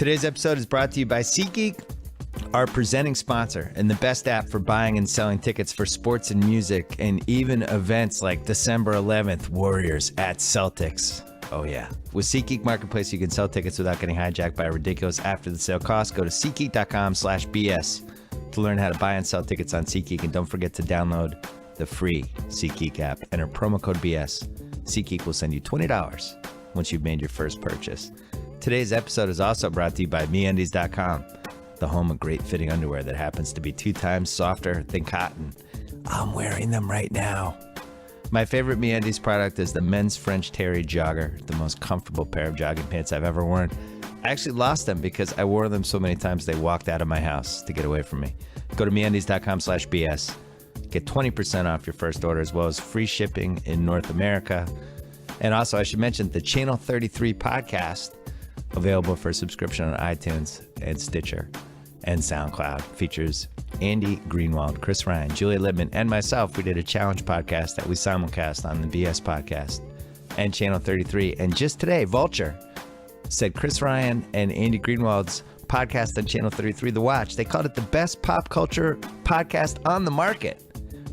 Today's episode is brought to you by SeatGeek, our presenting sponsor and the best app for buying and selling tickets for sports and music and even events like December 11th, Warriors at Celtics. Oh, yeah. With SeatGeek Marketplace, you can sell tickets without getting hijacked by a ridiculous after-the-sale cost. Go to SeatGeek.com/BS to learn how to buy and sell tickets on SeatGeek. And don't forget to download the free SeatGeek app. Enter promo code BS. SeatGeek will send you $20 once you've made your first purchase. Today's episode is also brought to you by MeUndies.com, the home of great fitting underwear that happens to be 2 times softer than cotton. I'm wearing them right now. My favorite MeUndies product is the men's French Terry Jogger, the most comfortable pair of jogging pants I've ever worn. I actually lost them because I wore them so many times they walked out of my house to get away from me. Go to MeUndies.com/BS. Get 20% off your first order as well as free shipping in North America. And also, I should mention the Channel 33 podcast, available for subscription on iTunes and Stitcher and SoundCloud, features Andy Greenwald, Chris Ryan, Julia Littman, and myself. We did a challenge podcast that we simulcast on the BS podcast and Channel 33. And just today, Vulture said Chris Ryan and Andy Greenwald's podcast on Channel 33, The Watch, they called it the best pop culture podcast on the market.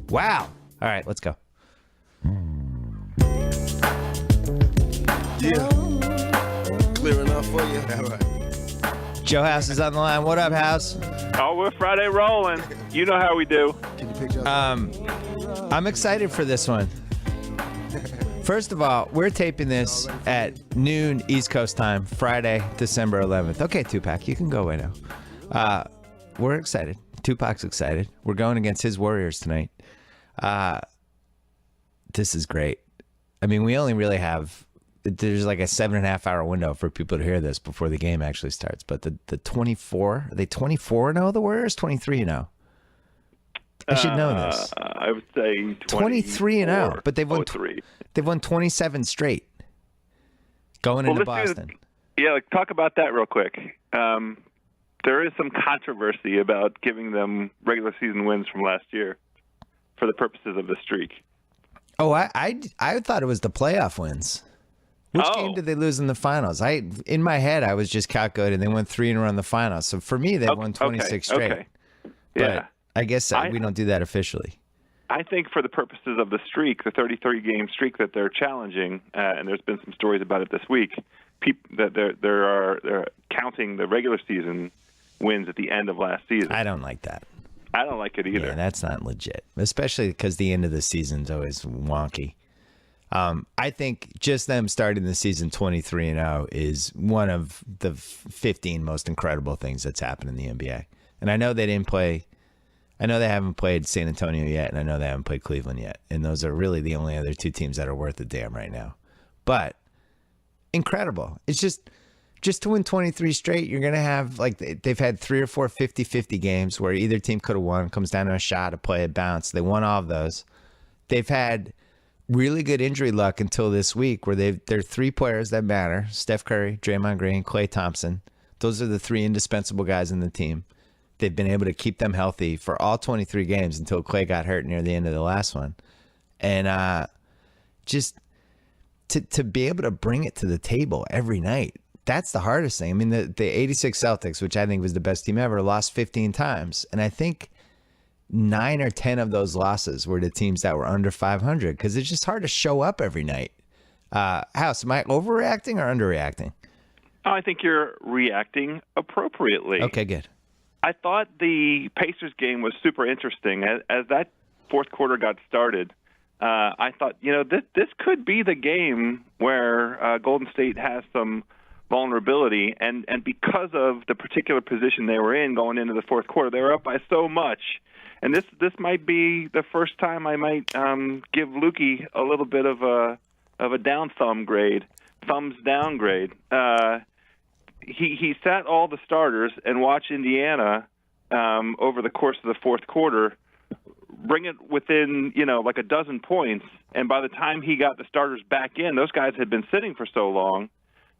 Wow. All right, let's go. Yeah. Clear enough for you? All right. Joe House is on the line. What up, House? Oh, we're Friday rolling. You know how we do. Can you picture I'm excited for this one. First of all, we're taping this at noon East Coast time, Friday, December 11th. Okay, Tupac, you can go away now. We're excited. Tupac's excited. We're going against his Warriors tonight. This is great. I mean, we only really have, there's like a 7.5 hour window for people to hear this before the game actually starts. But the 24, are they 24-0, the Warriors? 23-0? I should know this. I would say 23-0, but they've won 27 straight going into Boston. Talk about that real quick. There is some controversy about giving them regular season wins from last year for the purposes of the streak. Oh, I thought it was the playoff wins. Which game did they lose in the finals? In my head, I was just calculating they won 3 in a row in the finals. So for me, they won 26 straight. Okay. Yeah. But I guess we don't do that officially. I think for the purposes of the streak, the 33-game streak that they're challenging, and there's been some stories about it this week, that they're counting the regular season wins at the end of last season. I don't like that. I don't like it either. Yeah, that's not legit, especially because the end of the season's always wonky. I think just them starting the season 23-0 is one of the 15 most incredible things that's happened in the NBA. And I know they didn't play. I know they haven't played San Antonio yet, and I know they haven't played Cleveland yet. And those are really the only other 2 teams that are worth a damn right now. But incredible. It's just to win 23 straight, you're going to have, like, they've had 3 or 4 50-50 games where either team could have won. Comes down to a shot, a play, a bounce. They won all of those. They've had really good injury luck until this week where they're 3 players that matter. Steph Curry, Draymond Green, Klay Thompson. Those are the 3 indispensable guys in the team. They've been able to keep them healthy for all 23 games until Klay got hurt near the end of the last one. And just to be able to bring it to the table every night, that's the hardest thing. I mean, the 86 Celtics, which I think was the best team ever, lost 15 times. And I think 9 or 10 of those losses were to teams that were under 500 because it's just hard to show up every night. House, am I overreacting or underreacting? Oh, I think you're reacting appropriately. Okay, good. I thought the Pacers game was super interesting. As that fourth quarter got started, I thought, this could be the game where Golden State has some vulnerability. And because of the particular position they were in going into the fourth quarter, they were up by so much. And this might be the first time I might give Lukey a little bit of a down thumbs down grade. He sat all the starters and watched Indiana over the course of the fourth quarter bring it within, like a dozen points. And by the time he got the starters back in, those guys had been sitting for so long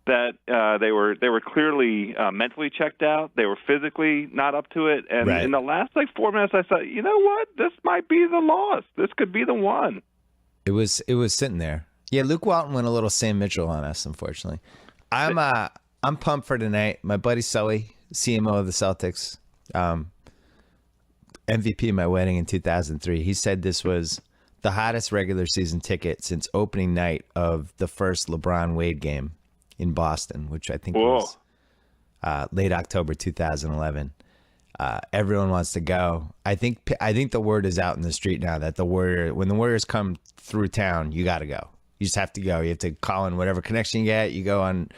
that they were clearly mentally checked out. They were physically not up to it. And in the last 4 minutes, I thought, you know what? This might be the loss. This could be the one. It was sitting there. Yeah, Luke Walton went a little Sam Mitchell on us, unfortunately. I'm pumped for tonight. My buddy Sully, CMO of the Celtics, MVP of my wedding in 2003. He said this was the hottest regular season ticket since opening night of the first LeBron Wade game in Boston, which I think was late October 2011. Everyone wants to go. I think the word is out in the street now that when the Warriors come through town, you got to go. You just have to go. You have to call in whatever connection you get. You go on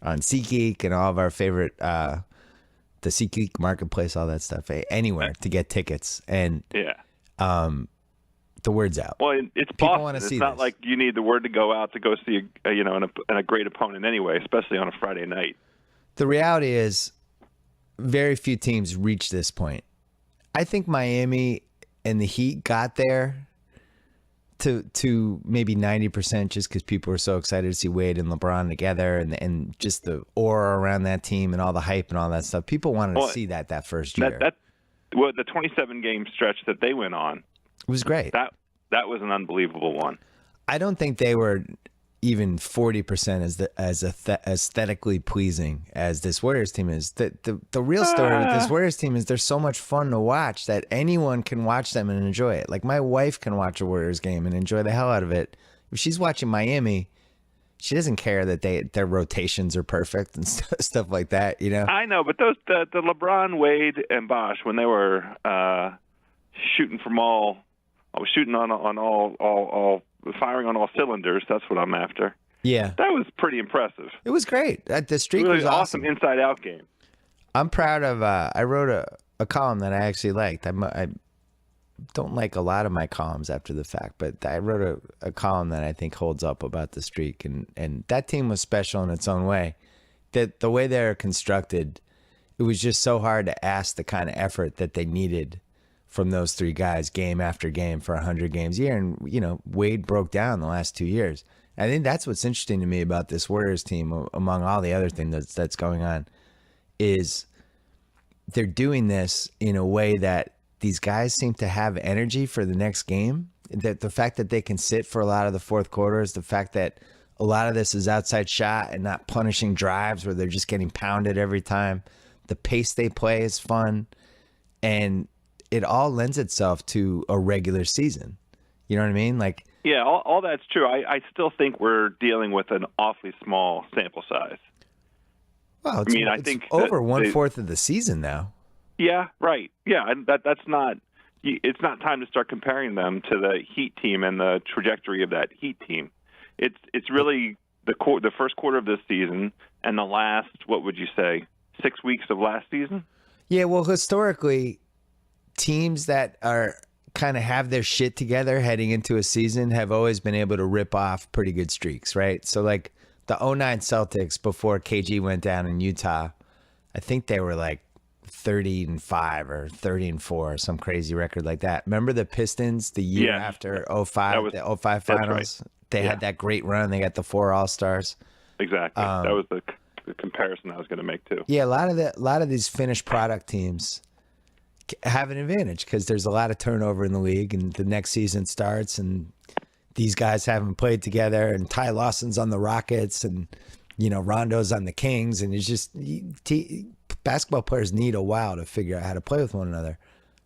SeatGeek and all of our favorite, the SeatGeek marketplace, all that stuff, anywhere to get tickets. And the word's out. Well, it's People Boston. wanna It's see not this. like you need the word to go out to go see a great opponent anyway, especially on a Friday night. The reality is very few teams reach this point. I think Miami and the Heat got there to maybe 90% just because people were so excited to see Wade and LeBron together and just the aura around that team and all the hype and all that stuff. People wanted to see that first year. The 27-game stretch that they went on, it was great. That was an unbelievable one. I don't think they were even 40% as aesthetically pleasing as this Warriors team is. The real story with this Warriors team is they're so much fun to watch that anyone can watch them and enjoy it. Like my wife can watch a Warriors game and enjoy the hell out of it. If she's watching Miami, she doesn't care that their rotations are perfect and stuff like that. You know. I know, but the LeBron, Wade, and Bosh, when they were shooting from all, I was shooting on all firing on all cylinders. That's what I'm after. Yeah, that was pretty impressive. It was great. The streak really was awesome. Inside-out game. I'm proud of. I wrote a column that I actually liked. I don't like a lot of my columns after the fact, but I wrote a column that I think holds up about the streak, and that team was special in its own way. That the way they're constructed, it was just so hard to ask the kind of effort that they needed from those three guys game after game for 100 games a year. And, Wade broke down the last 2 years. I think that's what's interesting to me about this Warriors team, among all the other things that's going on, is they're doing this in a way that these guys seem to have energy for the next game. That the fact that they can sit for a lot of the fourth quarters, the fact that a lot of this is outside shot and not punishing drives where they're just getting pounded every time. The pace they play is fun. And it all lends itself to a regular season. You know what I mean? Like, yeah, all that's true. I still think we're dealing with an awfully small sample size. Well, I think over 1/4 of the season now. Yeah, right. Yeah, and that's not. It's not time to start comparing them to the Heat team and the trajectory of that Heat team. It's really the first quarter of this season and the last, what would you say, 6 weeks of last season? Yeah, well, historically, teams that are kind of have their shit together heading into a season have always been able to rip off pretty good streaks, right? So like the 2009 Celtics before KG went down in Utah, I think they were like 30-5 or 30-4 or some crazy record like that. Remember the Pistons the year after 05, the 05 finals? Right. They had that great run. They got the 4 All-Stars. Exactly. That was the comparison I was going to make too. Yeah, a lot of these finished product teams have an advantage because there's a lot of turnover in the league, and the next season starts, and these guys haven't played together, and Ty Lawson's on the Rockets, and Rondo's on the Kings, and it's just basketball players need a while to figure out how to play with one another.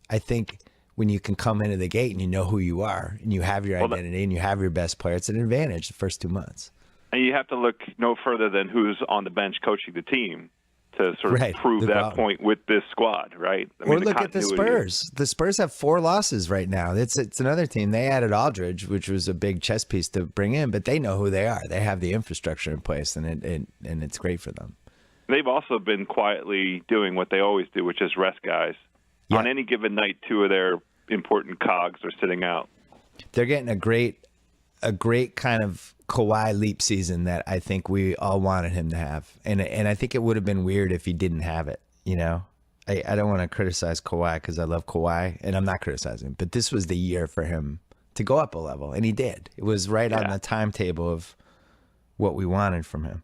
I think when you can come into the gate and you know who you are, and you have your identity, and you have your best player, it's an advantage the first 2 months. And you have to look no further than who's on the bench coaching the team to sort of prove that point with this squad, right? Or look at the Spurs. The Spurs have 4 losses right now. It's another team. They added Aldridge, which was a big chess piece to bring in, but they know who they are. They have the infrastructure in place, and it's great for them. They've also been quietly doing what they always do, which is rest guys. Yeah. On any given night, 2 of their important cogs are sitting out. They're getting a great kind of Kawhi leap season that I think we all wanted him to have. And I think it would have been weird if he didn't have it, I don't want to criticize Kawhi because I love Kawhi, and I'm not criticizing, but this was the year for him to go up a level, and he did. It was right on the timetable of what we wanted from him.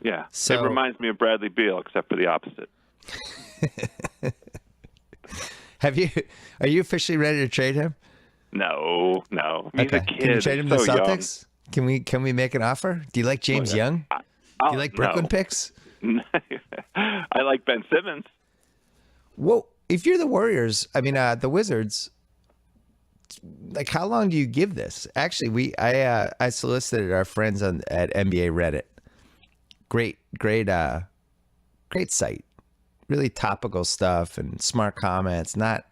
Yeah, so, it reminds me of Bradley Beal, except for the opposite. Are you officially ready to trade him? No. He's a kid. Can you trade him to the Celtics? Young. Can we make an offer? Do you like James Young? Do you like Brooklyn picks? I like Ben Simmons. Well, if you're the Warriors, the Wizards, like, how long do you give this? Actually, I solicited our friends at NBA Reddit. Great site. Really topical stuff and smart comments. Not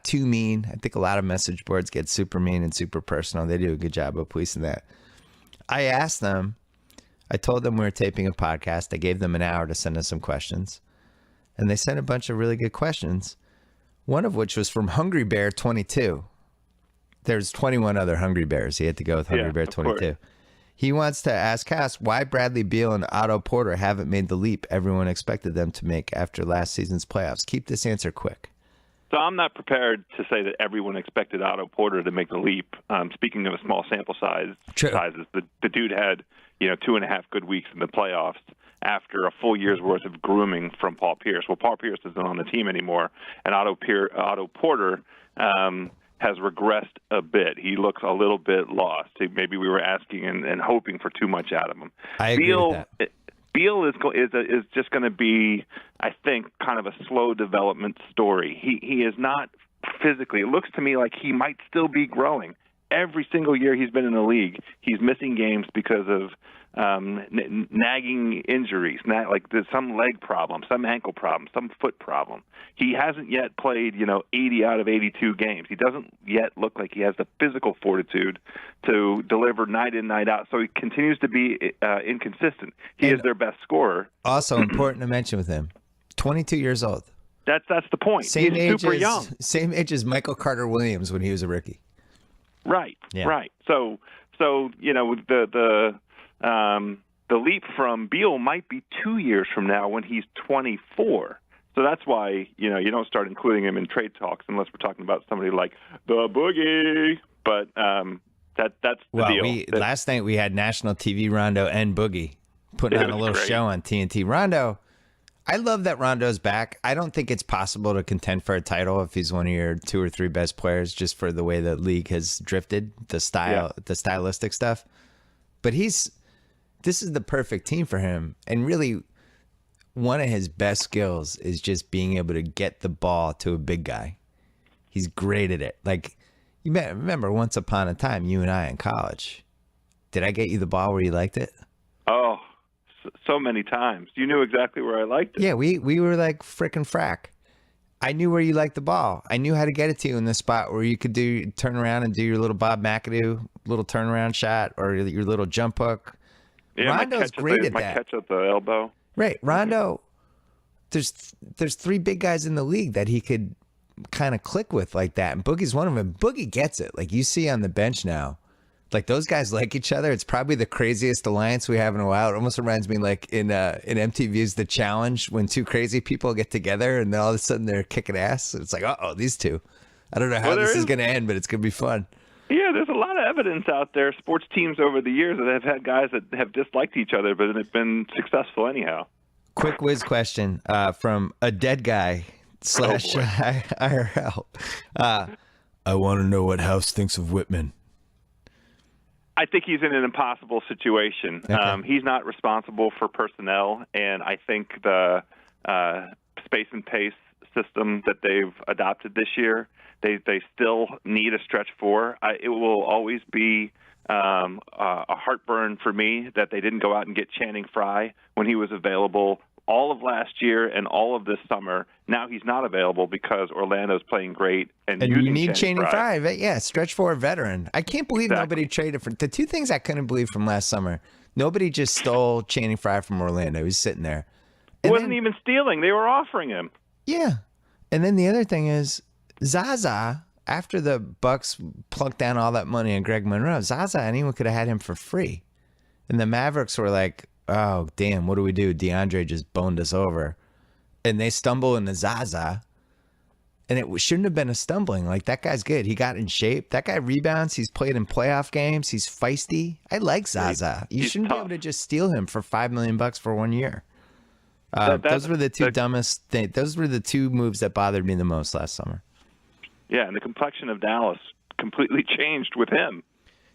too mean. I think a lot of message boards get super mean and super personal. They do a good job of policing that. I asked them. I told them we were taping a podcast. I gave them an hour to send us some questions. And they sent a bunch of really good questions. One of which was from Hungry Bear 22. There's 21 other Hungry Bears. He had to go with Hungry Bear 22. He wants to ask Cass why Bradley Beal and Otto Porter haven't made the leap everyone expected them to make after last season's playoffs. Keep this answer quick. So I'm not prepared to say that everyone expected Otto Porter to make the leap. Speaking of a small sample sizes, the dude had 2.5 good weeks in the playoffs after a full year's worth of grooming from Paul Pierce. Well, Paul Pierce isn't on the team anymore, and Otto Porter has regressed a bit. He looks a little bit lost. Maybe we were asking and hoping for too much out of him. I agree with that. Beal is just going to be, I think, kind of a slow development story. He is not physically. It looks to me like he might still be growing. Every single year he's been in the league, he's missing games because of nagging injuries, like there's some leg problem, some ankle problem, some foot problem. He hasn't yet played, 80 out of 82 games. He doesn't yet look like he has the physical fortitude to deliver night in, night out. So he continues to be inconsistent. He is their best scorer. Also important to mention with him, 22 years old. That's the point. He's super young. Same age as Michael Carter Williams when he was a rookie. Right. Yeah. Right. So the leap from Beal might be 2 years from now when he's 24. So that's why you don't start including him in trade talks unless we're talking about somebody like the Boogie. But that's the deal. Last night we had national TV Rondo and Boogie putting on a little show on TNT. Rondo, I love that Rondo's back. I don't think it's possible to contend for a title if he's one of your 2 or 3 best players, just for the way the league has drifted, the stylistic stuff. But this is the perfect team for him. And really, one of his best skills is just being able to get the ball to a big guy. He's great at it. Like, you remember once upon a time, you and I in college, did I get you the ball where you liked it? Oh, so many times. You knew exactly where I liked it. Yeah, we were like frickin' frack. I knew where you liked the ball. I knew how to get it to you in the spot where you could turn around and do your little Bob McAdoo little turnaround shot or your little jump hook. Yeah, Rondo's great at that. My catch at the elbow. Right. Rondo, there's 3 big guys in the league that he could kind of click with like that. And Boogie's one of them. Boogie gets it. Like you see on the bench now. Like those guys like each other. It's probably the craziest alliance we have in a while. It almost reminds me like in MTV's The Challenge when 2 crazy people get together and then all of a sudden they're kicking ass. It's like, these 2. I don't know how this is going to end, but it's going to be fun. Yeah, there's a lot of evidence out there, sports teams over the years that have had guys that have disliked each other, but have been successful anyhow. Quick whiz question from a dead guy / IRL. I want to know what House thinks of Whitman. I think he's in an impossible situation. Okay. He's not responsible for personnel, and I think the space and pace system that they've adopted this year, they still need a stretch 4. It will always be a heartburn for me that they didn't go out and get Channing Frye when he was available all of last year and all of this summer. Now he's not available because Orlando's playing great. And you need Channing Frye. Yeah, stretch 4 veteran. I can't believe Exactly. nobody traded for the 2 things I couldn't believe from last summer. Nobody just stole Channing Frye from Orlando. He was sitting there. It wasn't even stealing. They were offering him. Yeah. And then the other thing is Zaza, after the Bucks plunked down all that money on Greg Monroe, Zaza, anyone could have had him for free. And the Mavericks were like, oh, damn, what do we do? DeAndre just boned us over. And they stumble into Zaza. And it shouldn't have been a stumbling. Like, that guy's good. He got in shape. That guy rebounds. He's played in playoff games. He's feisty. I like Zaza. You shouldn't be able to just steal him for $5 million for 1 year. Those were the 2 dumbest things. Those were the 2 moves that bothered me the most last summer. Yeah, and the complexion of Dallas completely changed with him.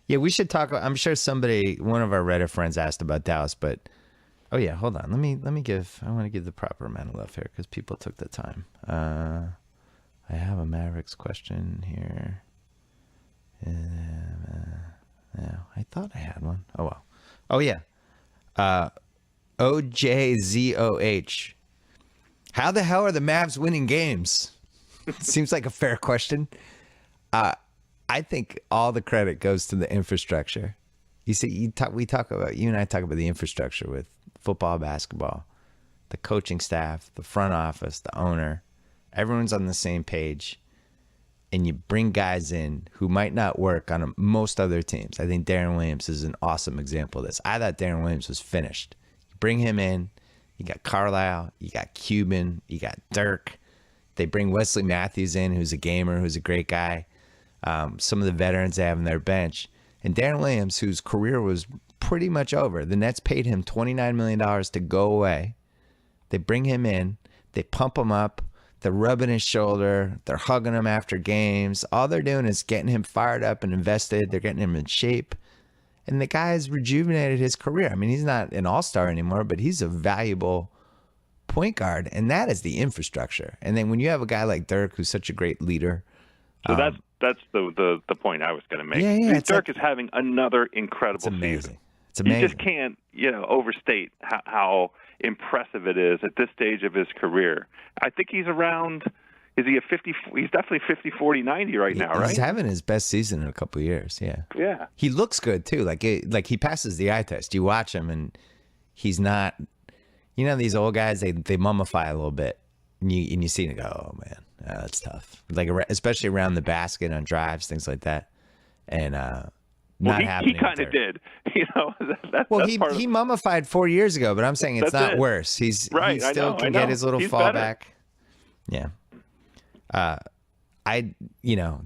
Yeah, we should talk. I'm sure one of our Reddit friends asked about Dallas, but Oh yeah, hold on. I want to give the proper amount of love here because people took the time. I have a Mavericks question here. Yeah, I thought I had one. Oh well. Oh yeah. OJZOH. How the hell are the Mavs winning games? Seems like a fair question. I think all the credit goes to the infrastructure. You see, you and I talk about the infrastructure with football, basketball, the coaching staff, the front office, the owner. Everyone's on the same page. And you bring guys in who might not work on most other teams. I think Darren Williams is an awesome example of this. I thought Darren Williams was finished. You bring him in. You got Carlisle. You got Cuban. You got Dirk. They bring Wesley Matthews in, who's a gamer, who's a great guy. Some of the veterans they have on their bench. And Darren Williams, whose career was pretty much over. The Nets paid him $29 million to go away. They bring him in. They pump him up. They're rubbing his shoulder. They're hugging him after games. All they're doing is getting him fired up and invested. They're getting him in shape. And the guy has rejuvenated his career. I mean, he's not an all-star anymore, but he's a valuable point guard. And that is the infrastructure. And then when you have a guy like Dirk, who's such a great leader. So that's the point I was going to make. Yeah, Dirk is having another incredible season. It's amazing. You just can't, overstate how impressive it is at this stage of his career. I think he's around. Is he a 50? He's definitely 50, 40, 90 right now, right? He's having his best season in a couple of years. Yeah. Yeah. He looks good too. Like he passes the eye test. You watch him and he's not. These old guys they mummify a little bit, and you see him go, oh man, that's tough. Like especially around the basket on drives, things like that, and not happening. He kind of did. He mummified 4 years ago, but I'm saying it's not worse. He's right. He still can get his little fallback. Yeah.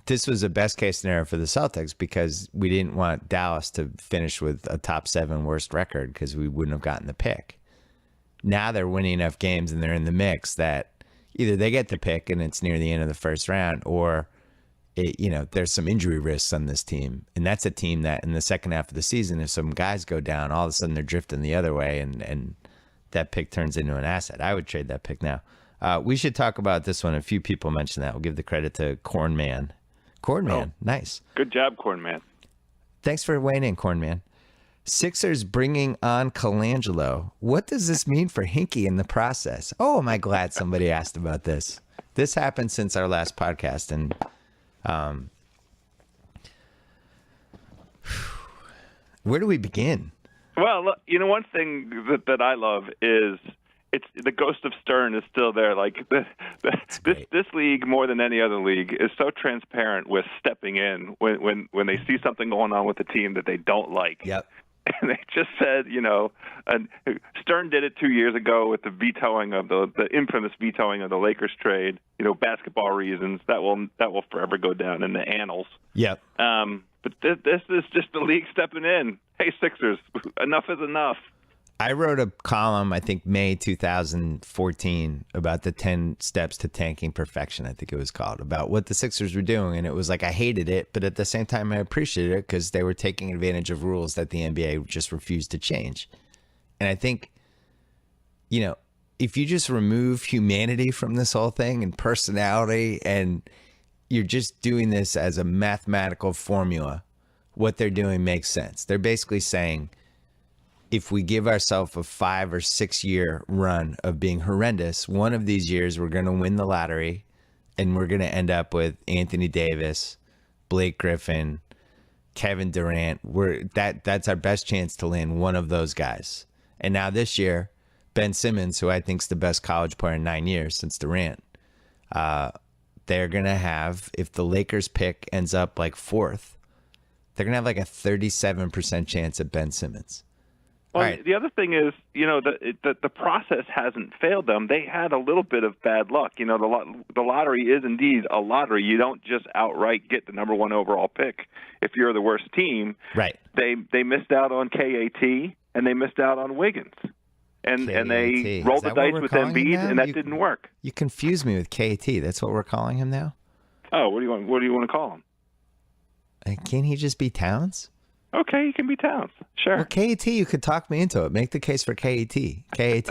This was a best case scenario for the Celtics because we didn't want Dallas to finish with a top 7 worst record because we wouldn't have gotten the pick. Now they're winning enough games and they're in the mix that either they get the pick and it's near the end of the first round, or there's some injury risks on this team. And that's a team that in the second half of the season, if some guys go down, all of a sudden they're drifting the other way and that pick turns into an asset. I would trade that pick now. We should talk about this one. A few people mentioned that. We'll give the credit to Cornman. Cornman, nice. Good job, Cornman. Thanks for weighing in, Cornman. Sixers bringing on Colangelo. What does this mean for Hinkie in the process? Oh, am I glad somebody asked about this. This happened since our last podcast, and where do we begin? Well, look, one thing that I love is it's the ghost of Stern is still there. Like this league, more than any other league, is so transparent with stepping in when they see something going on with the team that they don't like. Yep. And they just said, and Stern did it 2 years ago with the vetoing of the infamous vetoing of the Lakers trade. Basketball reasons that will forever go down in the annals. Yep. But this is just the league stepping in. Hey, Sixers, enough is enough. I wrote a column, I think May 2014, about the 10 steps to tanking perfection, I think it was called, about what the Sixers were doing. And it was like I hated it, but at the same time I appreciated it because they were taking advantage of rules that the NBA just refused to change. And I think, if you just remove humanity from this whole thing and personality, and you're just doing this as a mathematical formula, what they're doing makes sense. They're basically saying, if we give ourselves a 5 or 6 year run of being horrendous, one of these years we're going to win the lottery and we're going to end up with Anthony Davis, Blake Griffin, Kevin Durant. That's our best chance to land one of those guys. And now this year, Ben Simmons, who I think is the best college player in 9 years since Durant, they're going to have, if the Lakers pick ends up like 4th, they're going to have like a 37% chance at Ben Simmons. Well, right. The other thing is, the process hasn't failed them. They had a little bit of bad luck. The lottery is indeed a lottery. You don't just outright get the number 1 overall pick if you're the worst team. Right. They missed out on KAT and they missed out on Wiggins, and they rolled the dice with Embiid, and that didn't work. You confused me with KAT. That's what we're calling him now. Oh, what do you want to call him? Can't he just be Towns? Okay, he can be Towns. Sure. Well, KAT, you could talk me into it. Make the case for KAT. KAT.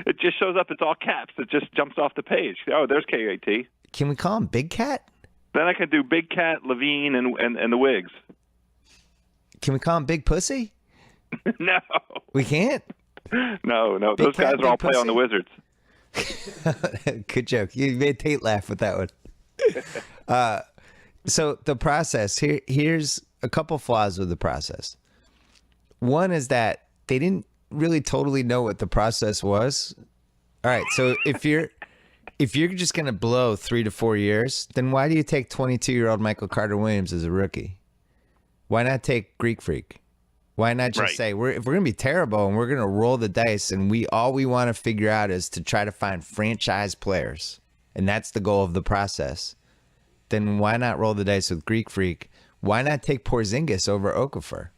It just shows up. It's all caps. It just jumps off the page. Oh, there's KAT. Can we call him Big Cat? Then I can do Big Cat, Levine, and the Wigs. Can we call him Big Pussy? No. We can't? No. Big Those Cat, guys are all Big play on the Pussy? Wizards. Good joke. You made Tate laugh with that one. So the process, here's a couple flaws with the process. One is that they didn't really totally know what the process was. All right, so if you're just going to blow 3 to 4 years, then why do you take 22-year-old Michael Carter Williams as a rookie? Why not take Greek Freak? Why not just say, if we're going to be terrible and we're going to roll the dice and all we want to figure out is to try to find franchise players, and that's the goal of the process, then why not roll the dice with Greek Freak? Why not take Porzingis over Okafor?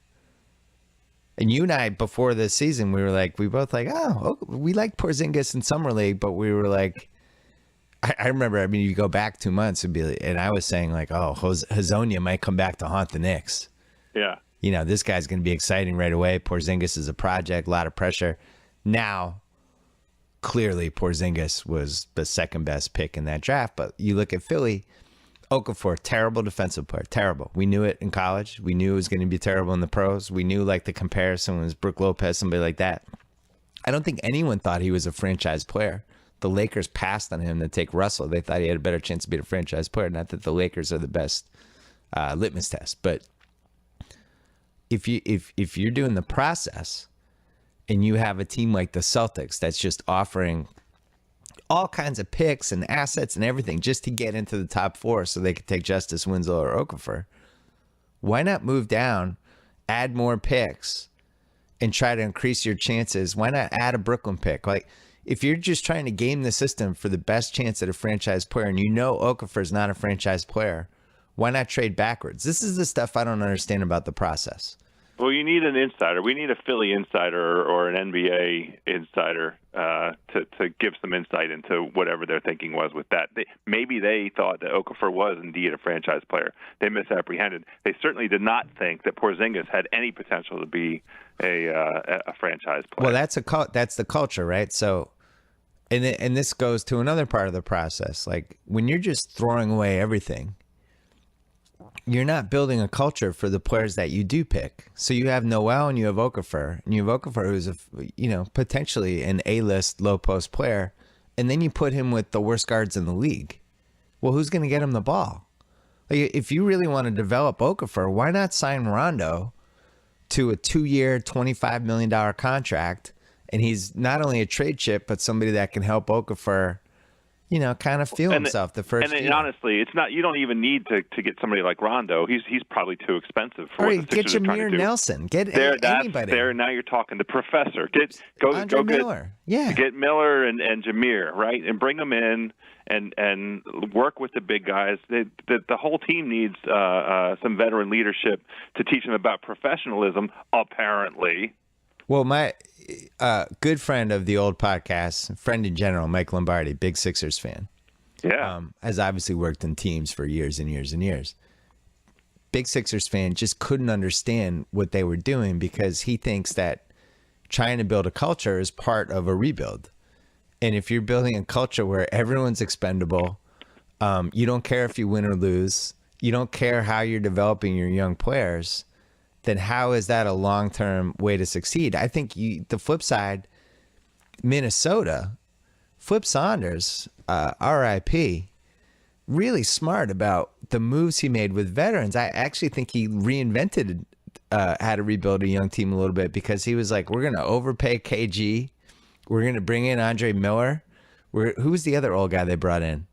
And you and I, before this season, we both like, we like Porzingis in Summer League, but we were like, I remember, you go back 2 months and I was saying like, Hazonia might come back to haunt the Knicks. Yeah. This guy's going to be exciting right away. Porzingis is a project, a lot of pressure. Now, clearly Porzingis was the second best pick in that draft, but you look at Philly, Okafor, terrible defensive player, terrible. We knew it in college. We knew it was going to be terrible in the pros. We knew like the comparison was Brook Lopez, somebody like that. I don't think anyone thought he was a franchise player. The Lakers passed on him to take Russell. They thought he had a better chance to be a franchise player. Not that the Lakers are the best litmus test, but if you're doing the process and you have a team like the Celtics that's just offering all kinds of picks and assets and everything just to get into the top 4 so they could take Justice Winslow or Okafor, why not move down, add more picks, and try to increase your chances? Why not add a Brooklyn pick? Like, if you're just trying to game the system for the best chance at a franchise player and you know Okafor is not a franchise player, why not trade backwards? This is the stuff I don't understand about the process. Well, you need an insider. We need a Philly insider or an NBA insider to give some insight into whatever their thinking was with that. Maybe they thought that Okafor was indeed a franchise player. They misapprehended. They certainly did not think that Porzingis had any potential to be a franchise player. Well, that's the culture, right? So, and this goes to another part of the process. Like, when you're just throwing away everything, you're not building a culture for the players that you do pick. So you have Noel and you have Okafor, who's potentially an A-list low post player, and then you put him with the worst guards in the league. Well, who's going to get him the ball? Like, if you really want to develop Okafor, why not sign Rondo to a 2-year, $25 million contract? And he's not only a trade chip, but somebody that can help Okafor, kind of feel himself the first year. And honestly, it's not. You don't even need to get somebody like Rondo. He's probably too expensive for what the Sixers are trying to do. Get Jameer Nelson. Get anybody. Now you're talking the professor. Andre Miller. Get Miller and Jameer, right, and bring them in and work with the big guys. The whole team needs some veteran leadership to teach them about professionalism. Apparently. Well, my good friend of the old podcast, friend in general, Mike Lombardi, big Sixers fan. Yeah. Has obviously worked in teams for years and years and years. Big Sixers fan just couldn't understand what they were doing because he thinks that trying to build a culture is part of a rebuild. And if you're building a culture where everyone's expendable, you don't care if you win or lose, you don't care how you're developing your young players, then how is that a long-term way to succeed? I think the flip side, Minnesota, Flip Saunders, RIP, really smart about the moves he made with veterans. I actually think he reinvented how to rebuild a young team a little bit because he was like, we're going to overpay KG. We're going to bring in Andre Miller. Who was the other old guy they brought in?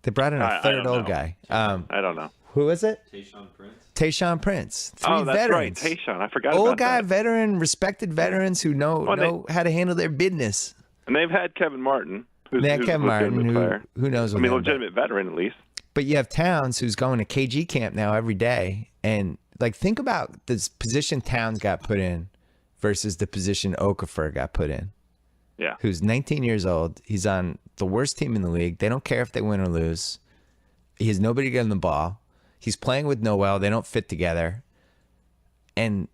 They brought in a third old guy. I don't know. Who is it? Tayshaun Prince. Three that's veterans. Right. Tayshaun. I forgot old about guy, that. Veteran, respected veterans who know how to handle their business. And they've had Kevin Martin, who's Kevin Martin, who knows what legitimate veteran at least. But you have Towns, who's going to KG camp now every day. And, think about this position Towns got put in versus the position Okafor got put in. Yeah. Who's 19 years old. He's on the worst team in the league. They don't care if they win or lose. He has nobody getting the ball. He's playing with Noel. They don't fit together. And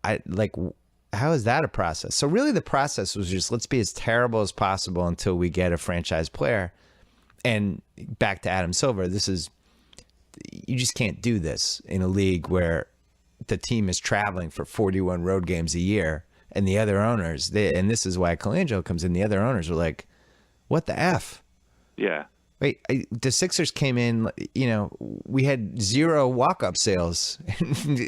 how is that a process? So really the process was just, let's be as terrible as possible until we get a franchise player. And back to Adam Silver, you just can't do this in a league where the team is traveling for 41 road games a year, and the other owners, and this is why Colangelo comes in, the other owners are like, what the F? Yeah. Wait, the Sixers came in, we had 0 walk-up sales,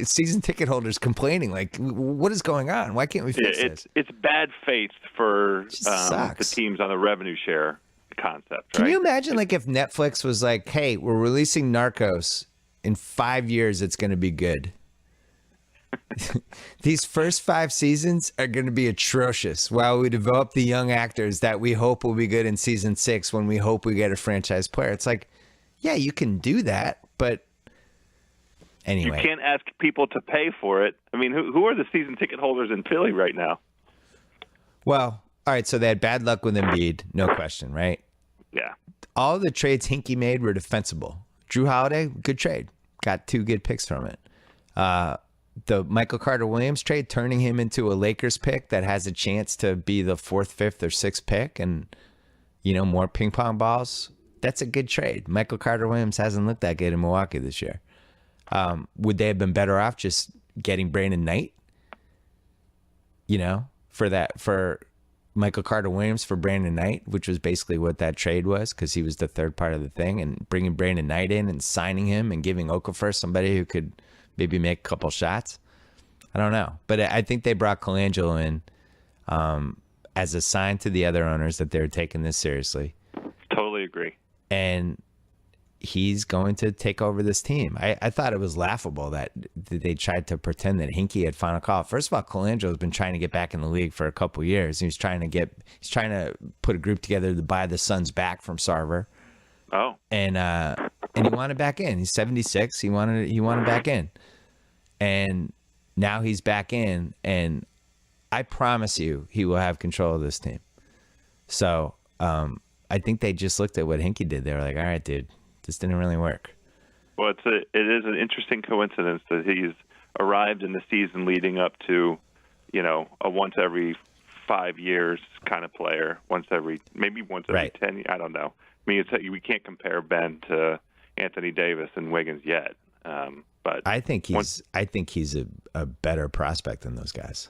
season ticket holders complaining, like, what is going on? Why can't we fix this? It's bad faith for the teams on the revenue share concept, Can right? you imagine, like, if Netflix was like, hey, we're releasing Narcos, in 5 years it's going to be good. These first 5 seasons are going to be atrocious while we develop the young actors that we hope will be good in season 6 when we hope we get a franchise player. It's like, yeah, you can do that, but anyway. You can't ask people to pay for it. I mean, who are the season ticket holders in Philly right now? Well, all right, so they had bad luck with Embiid, no question, right? Yeah. All the trades Hinkie made were defensible. Drew Holiday, good trade. Got 2 good picks from it. The Michael Carter-Williams trade, turning him into a Lakers pick that has a chance to be the 4th, 5th, or 6th pick and, more ping pong balls. That's a good trade. Michael Carter-Williams hasn't looked that good in Milwaukee this year. Would they have been better off just getting Brandon Knight? For Michael Carter-Williams for Brandon Knight, which was basically what that trade was, because he was the third part of the thing, and bringing Brandon Knight in and signing him and giving Okafor somebody who could maybe make a couple shots. I don't know. But I think they brought Colangelo in as a sign to the other owners that they're taking this seriously. Totally agree. And he's going to take over this team. I thought it was laughable that they tried to pretend that Hinkie had final call. First of all, Colangelo's been trying to get back in the league for a couple years. He's trying to put a group together to buy the Suns back from Sarver. Oh. And he wanted back in. He's 76. He wanted back in. And now he's back in, and I promise you he will have control of this team. So I think they just looked at what Hinkie did. They were like, all right, dude, this didn't really work. Well, it is an interesting coincidence that he's arrived in the season leading up to, a once every 5 years kind of player, maybe once every 10 years. I don't know. I mean, we can't compare Ben to Anthony Davis and Wiggins yet. But I think he's a better prospect than those guys.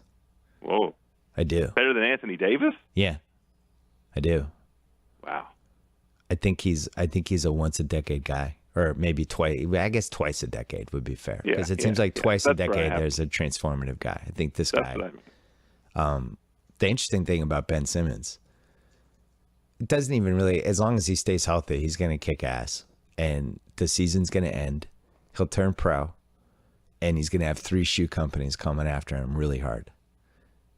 Whoa. I do. Better than Anthony Davis? Yeah, I do. Wow. I think he's a once a decade guy, or maybe twice. I guess twice a decade would be fair, because it seems like twice a decade there's a transformative guy. I think this guy. What I mean. The interesting thing about Ben Simmons, it doesn't even really, as long as he stays healthy, he's going to kick ass, and the season's going to end. He'll turn pro, and he's going to have 3 shoe companies coming after him really hard,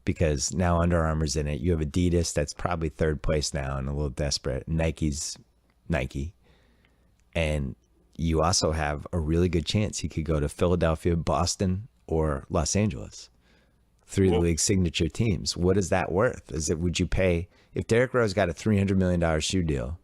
because now Under Armour's in it. You have Adidas, that's probably 3rd place now and a little desperate. Nike's Nike. And you also have a really good chance he could go to Philadelphia, Boston, or Los Angeles. 3 of the league's signature teams. What is that worth? Would you pay, if Derrick Rose got a $300 million shoe deal,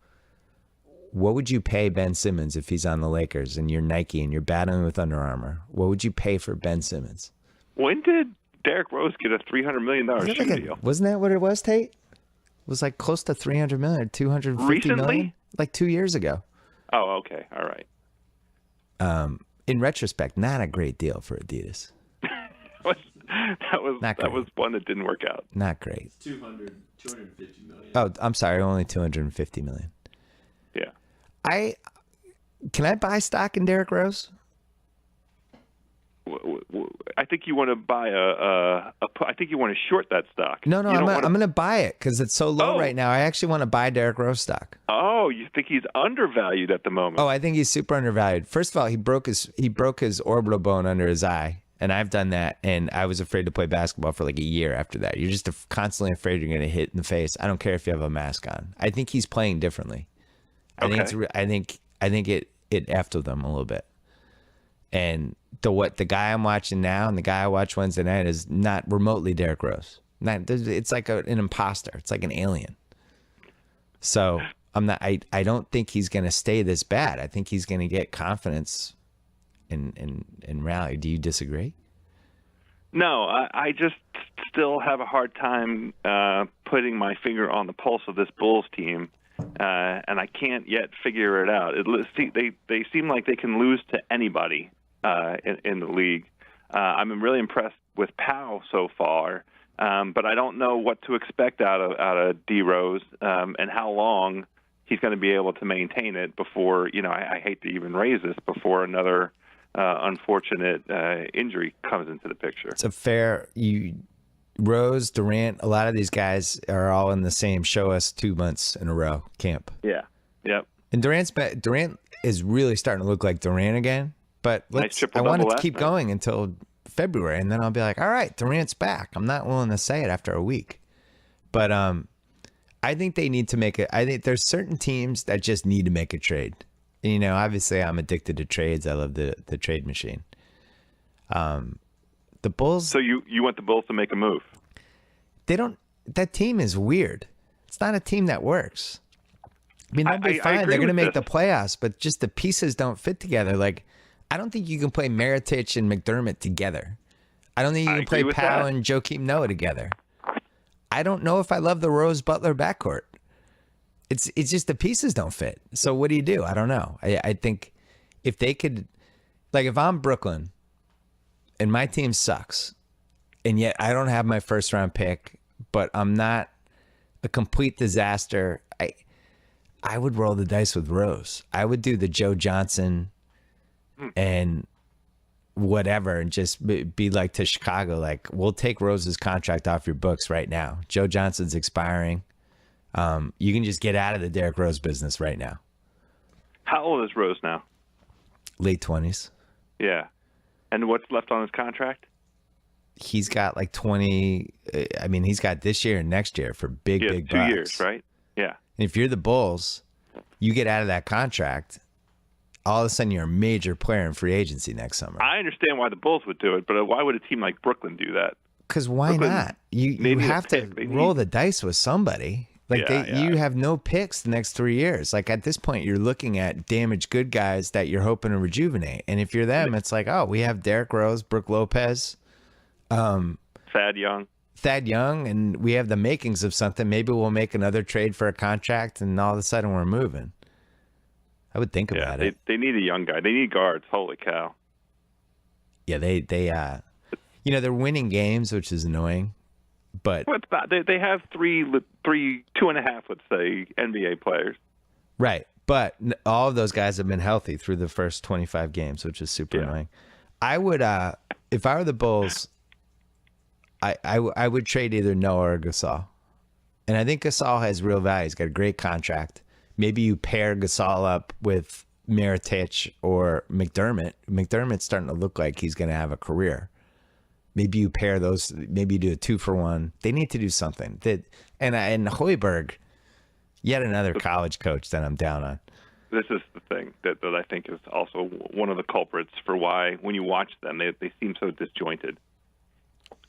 what would you pay Ben Simmons if he's on the Lakers and you're Nike and you're battling with Under Armour? What would you pay for Ben Simmons? When did Derrick Rose get a $300 million shoe deal? Wasn't that what it was, Tate? It was like close to $300 million, $250 Recently? million? Like 2 years ago. Oh, okay. All right. In retrospect, not a great deal for Adidas. that was one that didn't work out. Not great. 250 million. Oh, I'm sorry, only 250 million. Yeah. Can I buy stock in Derrick Rose? I think you want to buy I think you want to short that stock. No, I'm going to buy it because it's so low right now. I actually want to buy Derrick Rose stock. Oh, you think he's undervalued at the moment? Oh, I think he's super undervalued. First of all, he broke his orbital bone under his eye, and I've done that, and I was afraid to play basketball for like a year after that. You're just constantly afraid you're going to hit in the face. I don't care if you have a mask on. I think he's playing differently. I think it effed with him a little bit. And the guy I'm watching now and the guy I watched Wednesday night is not remotely Derrick Rose. It's like an imposter. It's like an alien. So I don't think he's going to stay this bad. I think he's going to get confidence and rally. Do you disagree? No, I just still have a hard time putting my finger on the pulse of this Bulls team, and I can't yet figure it out. They seem like they can lose to anybody in the league. I'm really impressed with Powell so far, but I don't know what to expect out of D Rose and how long he's going to be able to maintain it before. I hate to even raise this before another unfortunate injury comes into the picture. It's a fair Rose, Durant, a lot of these guys are all in the same show us 2 months in a row camp. Yeah. Yep. And Durant is really starting to look like Durant again. But I want it to keep going until February, and then I'll be like, all right, Durant's back. I'm not willing to say it after a week. But I think they need to make it. I think there's certain teams that just need to make a trade. And, obviously I'm addicted to trades. I love the trade machine. The Bulls. So you want the Bulls to make a move? That team is weird. It's not a team that works. I mean, they'll be fine. They're going to make the playoffs, but just the pieces don't fit together. Like, I don't think you can play Mirotic and McDermott together. I don't think you can play Powell and Joakim Noah together. I don't know if I love the Rose Butler backcourt. It's just the pieces don't fit. So what do? I don't know. I think if they could, like, if I'm Brooklyn and my team sucks, and yet I don't have my first round pick, but I'm not a complete disaster, I would roll the dice with Rose. I would do the Joe Johnson and whatever, and just be like to Chicago, like, we'll take Rose's contract off your books right now. Joe Johnson's expiring. You can just get out of the Derrick Rose business right now. How old is Rose now? Late 20s. Yeah. And what's left on his contract? He's got like 20. I mean, he's got this year and next year for big bucks. 2 years, right? Yeah. And if you're the Bulls, you get out of that contract, all of a sudden you're a major player in free agency next summer. I understand why the Bulls would do it, but why would a team like Brooklyn do that? Because why not? You have to roll the dice with somebody. Like, you have no picks the next 3 years. Like, at this point, you're looking at damaged good guys that you're hoping to rejuvenate. And if you're them, it's like, oh, we have Derrick Rose, Brook Lopez, Thad Young, and we have the makings of something. Maybe we'll make another trade for a contract, and all of a sudden we're moving. I would think about it. They need a young guy. They need guards. Holy cow. Yeah, they're winning games, which is annoying. But they have three, 2.5, let's say, NBA players. Right. But all of those guys have been healthy through the first 25 games, which is super annoying. I would, if I were the Bulls, I would trade either Noah or Gasol. And I think Gasol has real value. He's got a great contract. Maybe you pair Gasol up with Mirotic or McDermott. McDermott's starting to look like he's going to have a career. Maybe you pair those. Maybe you do a 2-for-1. They need to do something. And Hoiberg, yet another college coach that I'm down on. This is the thing that I think is also one of the culprits for why, when you watch them, they seem so disjointed.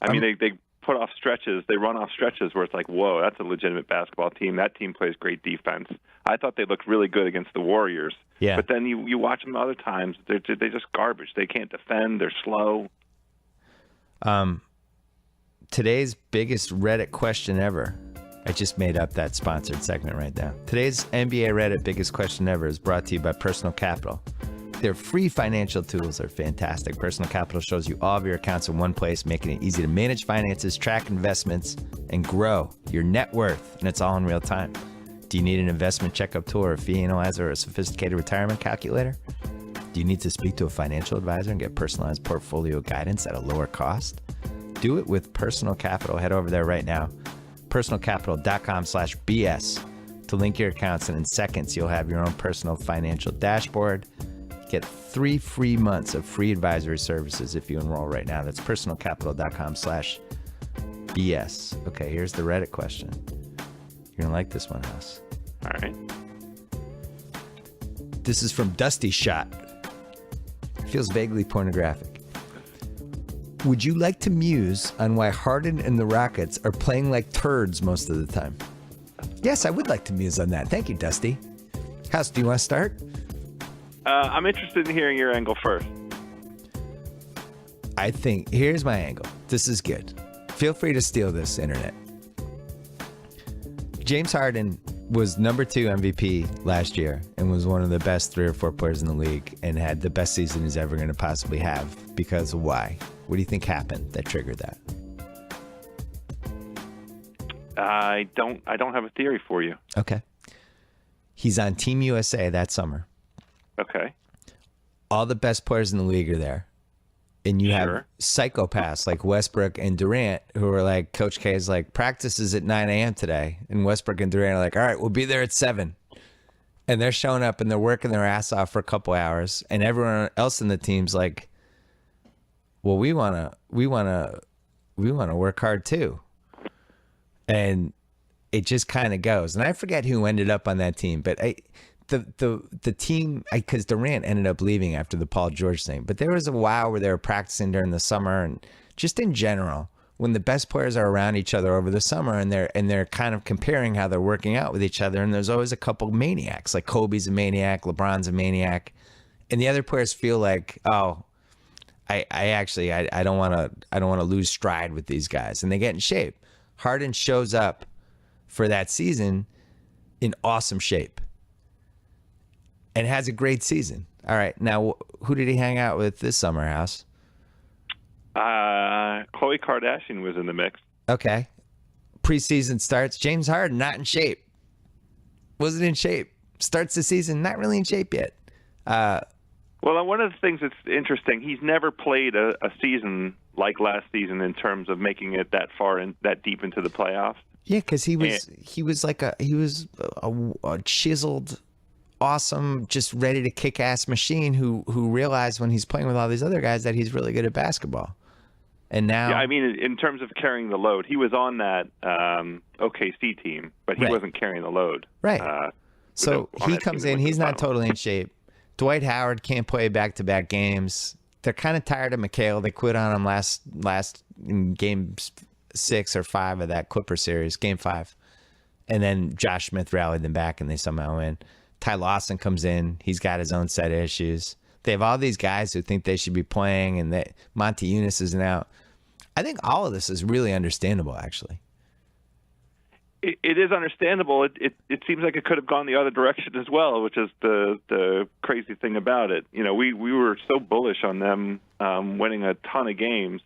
I mean, they put off stretches. They run off stretches where it's like, whoa, that's a legitimate basketball team. That team plays great defense. I thought they looked really good against the Warriors. Yeah. But then you watch them other times. They're just garbage. They can't defend. They're slow. Today's biggest Reddit question ever. I just made up that sponsored segment right now. Today's NBA Reddit biggest question ever is brought to you by Personal Capital. Their free financial tools are fantastic. Personal Capital shows you all of your accounts in one place, making it easy to manage finances, track investments, and grow your net worth. And it's all in real time. Do you need an investment checkup tool or a fee analyzer or a sophisticated retirement calculator? Do you need to speak to a financial advisor and get personalized portfolio guidance at a lower cost? Do it with Personal Capital. Head over there right now, personalcapital.com/BS, to link your accounts, and in seconds you'll have your own personal financial dashboard. Get 3 free months of free advisory services if you enroll right now. That's personalcapital.com/BS. Okay, here's the Reddit question. You're going to like this one, House. All right. This is from Dusty Shot. Feels vaguely pornographic. Would you like to muse on why Harden and the Rockets are playing like turds most of the time? Yes, I would like to muse on that. Thank you, Dusty. House, do you want to start? I'm interested in hearing your angle first. I think, here's my angle. This is good. Feel free to steal this, internet. James Harden was number 2 MVP last year and was one of the best 3 or 4 players in the league and had the best season he's ever going to possibly have. Because of why? What do you think happened that triggered that? I don't have a theory for you. Okay. He's on Team USA that summer. Okay. All the best players in the league are there. And you have psychopaths like Westbrook and Durant who are like, Coach K is like, practice is at 9 a.m. today. And Westbrook and Durant are like, all right, we'll be there at 7. And they're showing up and they're working their ass off for a couple hours. And everyone else in the team's like, well, we want to work hard too. And it just kind of goes. And I forget who ended up on that team, but the team, because Durant ended up leaving after the Paul George thing, but there was a while where they were practicing during the summer, and just in general, when the best players are around each other over the summer and they're kind of comparing how they're working out with each other, and there's always a couple of maniacs, like Kobe's a maniac, LeBron's a maniac, and the other players feel like, oh, I don't want to lose stride with these guys, and they get in shape. Harden shows up for that season in awesome shape and has a great season. All right, now who did he hang out with this summer, House? Khloe Kardashian was in the mix. Okay. Preseason starts. James Harden, not in shape. Wasn't in shape. Starts the season, not really in shape yet. Well, one of the things that's interesting, he's never played a season like last season in terms of making it that far and that deep into the playoffs. Yeah, because he was a chiseled, awesome, just ready to kick ass machine who realized when he's playing with all these other guys that he's really good at basketball. And now, yeah, I mean, in terms of carrying the load, he was on that OKC team, but he wasn't carrying the load. Right. So he comes in, he's not totally in shape. Dwight Howard can't play back-to-back games. They're kind of tired of McHale. They quit on him last in game 6 or 5 of that Clipper series, game 5. And then Josh Smith rallied them back, and they somehow win. Ty Lawson comes in. He's got his own set of issues. They have all these guys who think they should be playing, and that Monty Eunice isn't out. I think all of this is really understandable, actually. It is understandable. It seems like it could have gone the other direction as well, which is the crazy thing about it. You know, we were so bullish on them winning a ton of games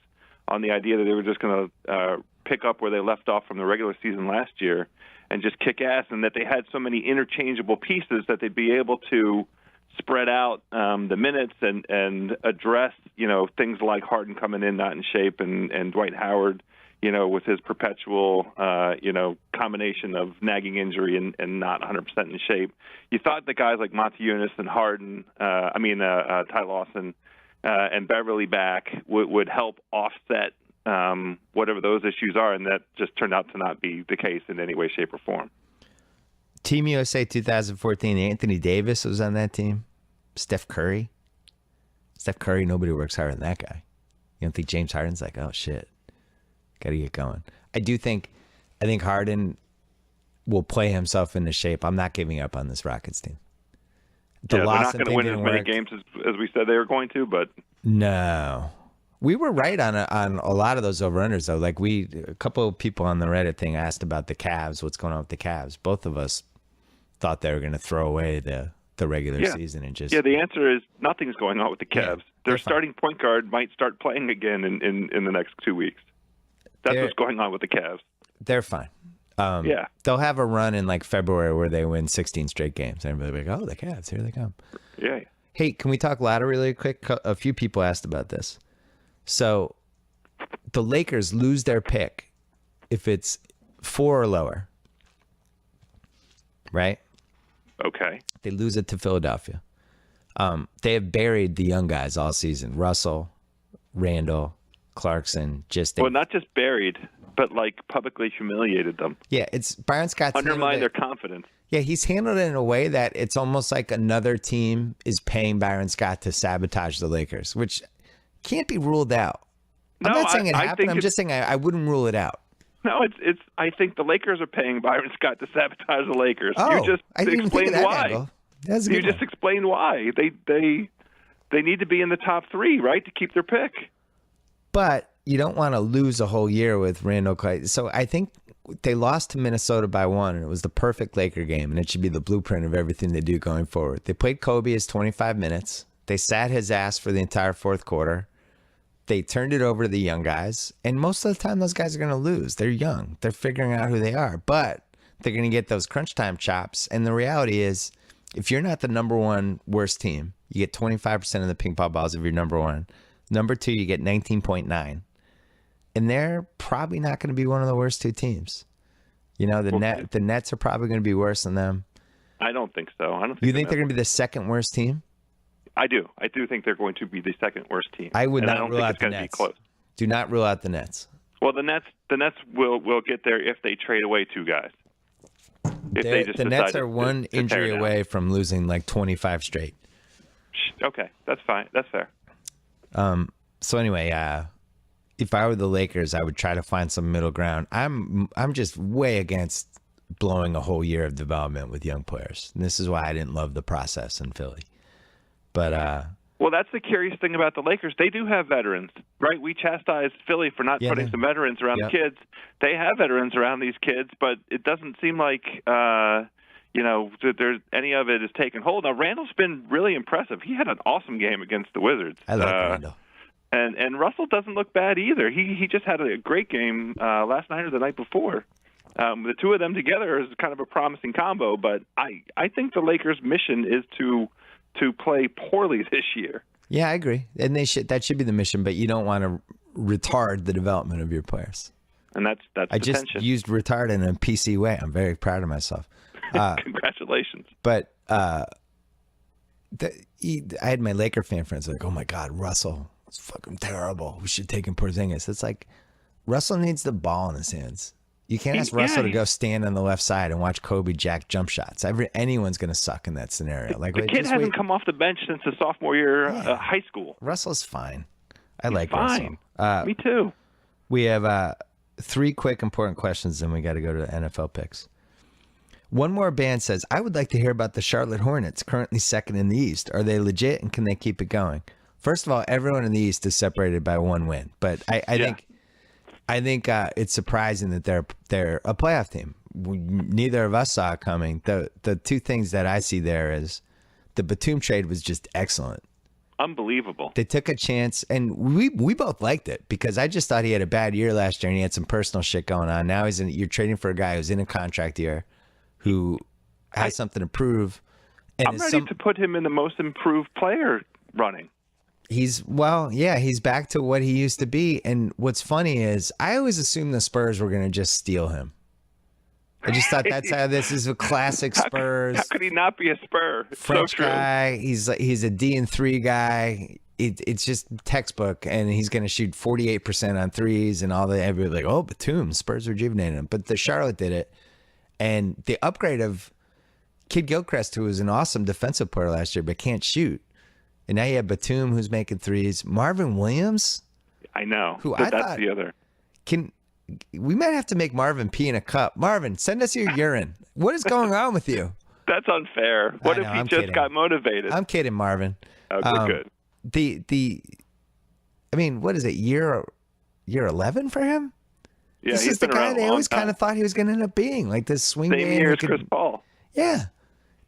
on the idea that they were just going to pick up where they left off from the regular season last year and just kick ass, and that they had so many interchangeable pieces that they'd be able to spread out the minutes and address, you know, things like Harden coming in not in shape and Dwight Howard, you know, with his perpetual, combination of nagging injury and not 100% in shape. You thought that guys like Monty Eunice and Harden, Ty Lawson and Beverly back would help offset whatever those issues are, and that just turned out to not be the case in any way, shape, or form. Team USA 2014, Anthony Davis was on that team. Steph Curry, nobody works harder than that guy. You don't think James Harden's like, oh, shit. Got to get going. I think Harden will play himself into shape. I'm not giving up on this Rockets team. They're not going to win as many games as we said they were going to, but no, we were right on a lot of those over-unders though. Like a couple of people on the Reddit thing asked about the Cavs. What's going on with the Cavs? Both of us thought they were going to throw away the regular season and just the answer is nothing's going on with the Cavs. Their starting point guard might start playing again in the next 2 weeks. That's what's going on with the Cavs. They're fine. They'll have a run in like February where they win 16 straight games. Everybody will be like, oh, the Cavs, here they come. Yeah. Hey, can we talk lottery really quick? A few people asked about this. So the Lakers lose their pick if it's 4 or lower, right? Okay. They lose it to Philadelphia. They have buried the young guys all season. Russell, Randall, Clarkson, not just buried, but like publicly humiliated them. Yeah, it's Byron Scott's undermined their confidence. Yeah, he's handled it in a way that it's almost like another team is paying Byron Scott to sabotage the Lakers, which can't be ruled out. I'm not saying it happened. I'm just saying I wouldn't rule it out. No, it's. I think the Lakers are paying Byron Scott to sabotage the Lakers. Oh, you just I didn't explained think of that why. angle. You just explained why they need to be in the top 3, right, to keep their pick. But you don't want to lose a whole year with Randall Clay. So I think they lost to Minnesota by 1, and it was the perfect Laker game, and it should be the blueprint of everything they do going forward. They played Kobe as 25 minutes. They sat his ass for the entire fourth quarter. They turned it over to the young guys, and most of the time those guys are going to lose. They're young. They're figuring out who they are, but they're going to get those crunch time chops. And the reality is, if you're not the number one worst team, you get 25% of the ping pong balls if you're number one. Number 2, you get 19.9. And they're probably not going to be one of the worst 2 teams. You know, the Nets are probably going to be worse than them. I don't think so. You think they're going to be the second worst team? I do. I do think they're going to be the second worst team. I would not don't rule think out it's the going to be Nets. close. Do not rule out the Nets. Well, the Nets will get there if they trade away 2 guys. The Nets are one injury away from losing like 25 straight. Okay, that's fine. That's fair. So anyway, if I were the Lakers, I would try to find some middle ground. I'm just way against blowing a whole year of development with young players. And this is why I didn't love the process in Philly. But well, that's the curious thing about the Lakers. They do have veterans, right? We chastise Philly for not putting some veterans around the kids. They have veterans around these kids, but it doesn't seem like that there's any of it is taking hold. Now, Randall's been really impressive. He had an awesome game against the Wizards. I like Randall. And Russell doesn't look bad either. He just had a great game last night or the night before. The 2 of them together is kind of a promising combo, but I think the Lakers' mission is to play poorly this year. Yeah, I agree. And that should be the mission, but you don't want to retard the development of your players. And that's I just tension. used retard in a PC way. I'm very proud of myself. Congratulations. But I had my Laker fan friends like, oh my God, Russell is fucking terrible. We should take him Porzingis. It's like Russell needs the ball in his hands. You can't ask Russell to go stand on the left side and watch Kobe jack jump shots. Anyone's going to suck in that scenario. Like the kid hasn't come off the bench since his sophomore year of high school. Russell's fine. He's like fine. Russell. Me too. We have 3 quick important questions, then we got to go to the NFL picks. One more band says, I would like to hear about the Charlotte Hornets, currently second in the East. Are they legit, and can they keep it going? First of all, everyone in the East is separated by 1 win, but I think it's surprising that they're a playoff team. Neither of us saw it coming. The 2 things that I see there is the Batum trade was just excellent. Unbelievable. They took a chance, and we both liked it because I just thought he had a bad year last year and he had some personal shit going on. Now you're trading for a guy who's in a contract year who has something to prove. And I'm ready to put him in the most improved player running. He's back to what he used to be. And what's funny is I always assumed the Spurs were going to just steal him. I just thought that's how this is a classic Spurs. How could he not be a Spur? It's French so true. guy. He's a D&3 guy. It's just textbook, and he's going to shoot 48% on threes and all that. Everybody like, oh, Batum, Spurs rejuvenated him. But the Charlotte did it. And the upgrade of Kid Gilchrist, who was an awesome defensive player last year but can't shoot. And now you have Batum, who's making threes. Marvin Williams. I know. That's the other. We might have to make Marvin pee in a cup. Marvin, send us your urine. What is going on with you? That's unfair. What if he just got motivated? I'm kidding, Marvin. Oh, good. What is it? Year 11 for him? Yeah, this is the guy they always kind of thought he was going to end up being, like this swing Same man. Year as Chris Paul. Yeah,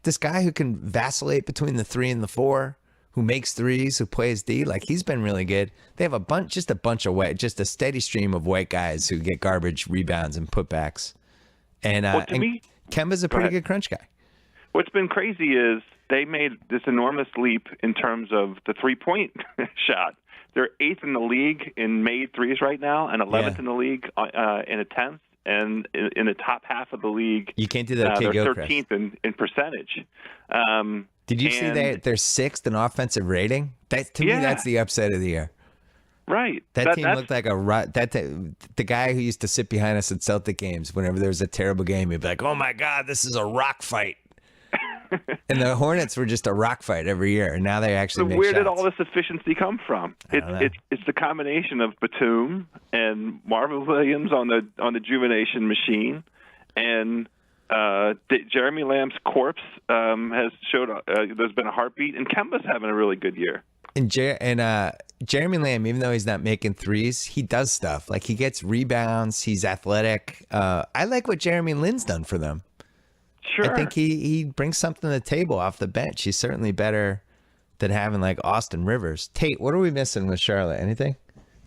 this guy who can vacillate between the 3 and the 4. Who makes threes, who plays D, like he's been really good. They have just a steady stream of white guys who get garbage rebounds and putbacks. And Kemba's a pretty good crunch guy. What's been crazy is they made this enormous leap in terms of the 3-point shot. They're 8th in the league in made threes right now, and 11th in the league in attempts, and in the top half of the league. You can't do that. They're 13th in percentage. Did you see they're 6th in offensive rating? To me, that's the upset of the year. Right. That team looked like the guy who used to sit behind us at Celtic games. Whenever there was a terrible game, he'd be like, "Oh my God, this is a rock fight." And the Hornets were just a rock fight every year, and now they actually make where shots. did all this efficiency come from? It's the combination of Batum and Marvin Williams on the Juvenation machine, and Jeremy Lamb's corpse has showed there's been a heartbeat, and Kemba's having a really good year. And Jeremy Lamb, even though he's not making threes, he does stuff. Like, he gets rebounds. He's athletic. I like what Jeremy Lin's done for them. Sure. I think he brings something to the table off the bench. He's certainly better than having, like, Austin Rivers. Tate, what are we missing with Charlotte? Anything?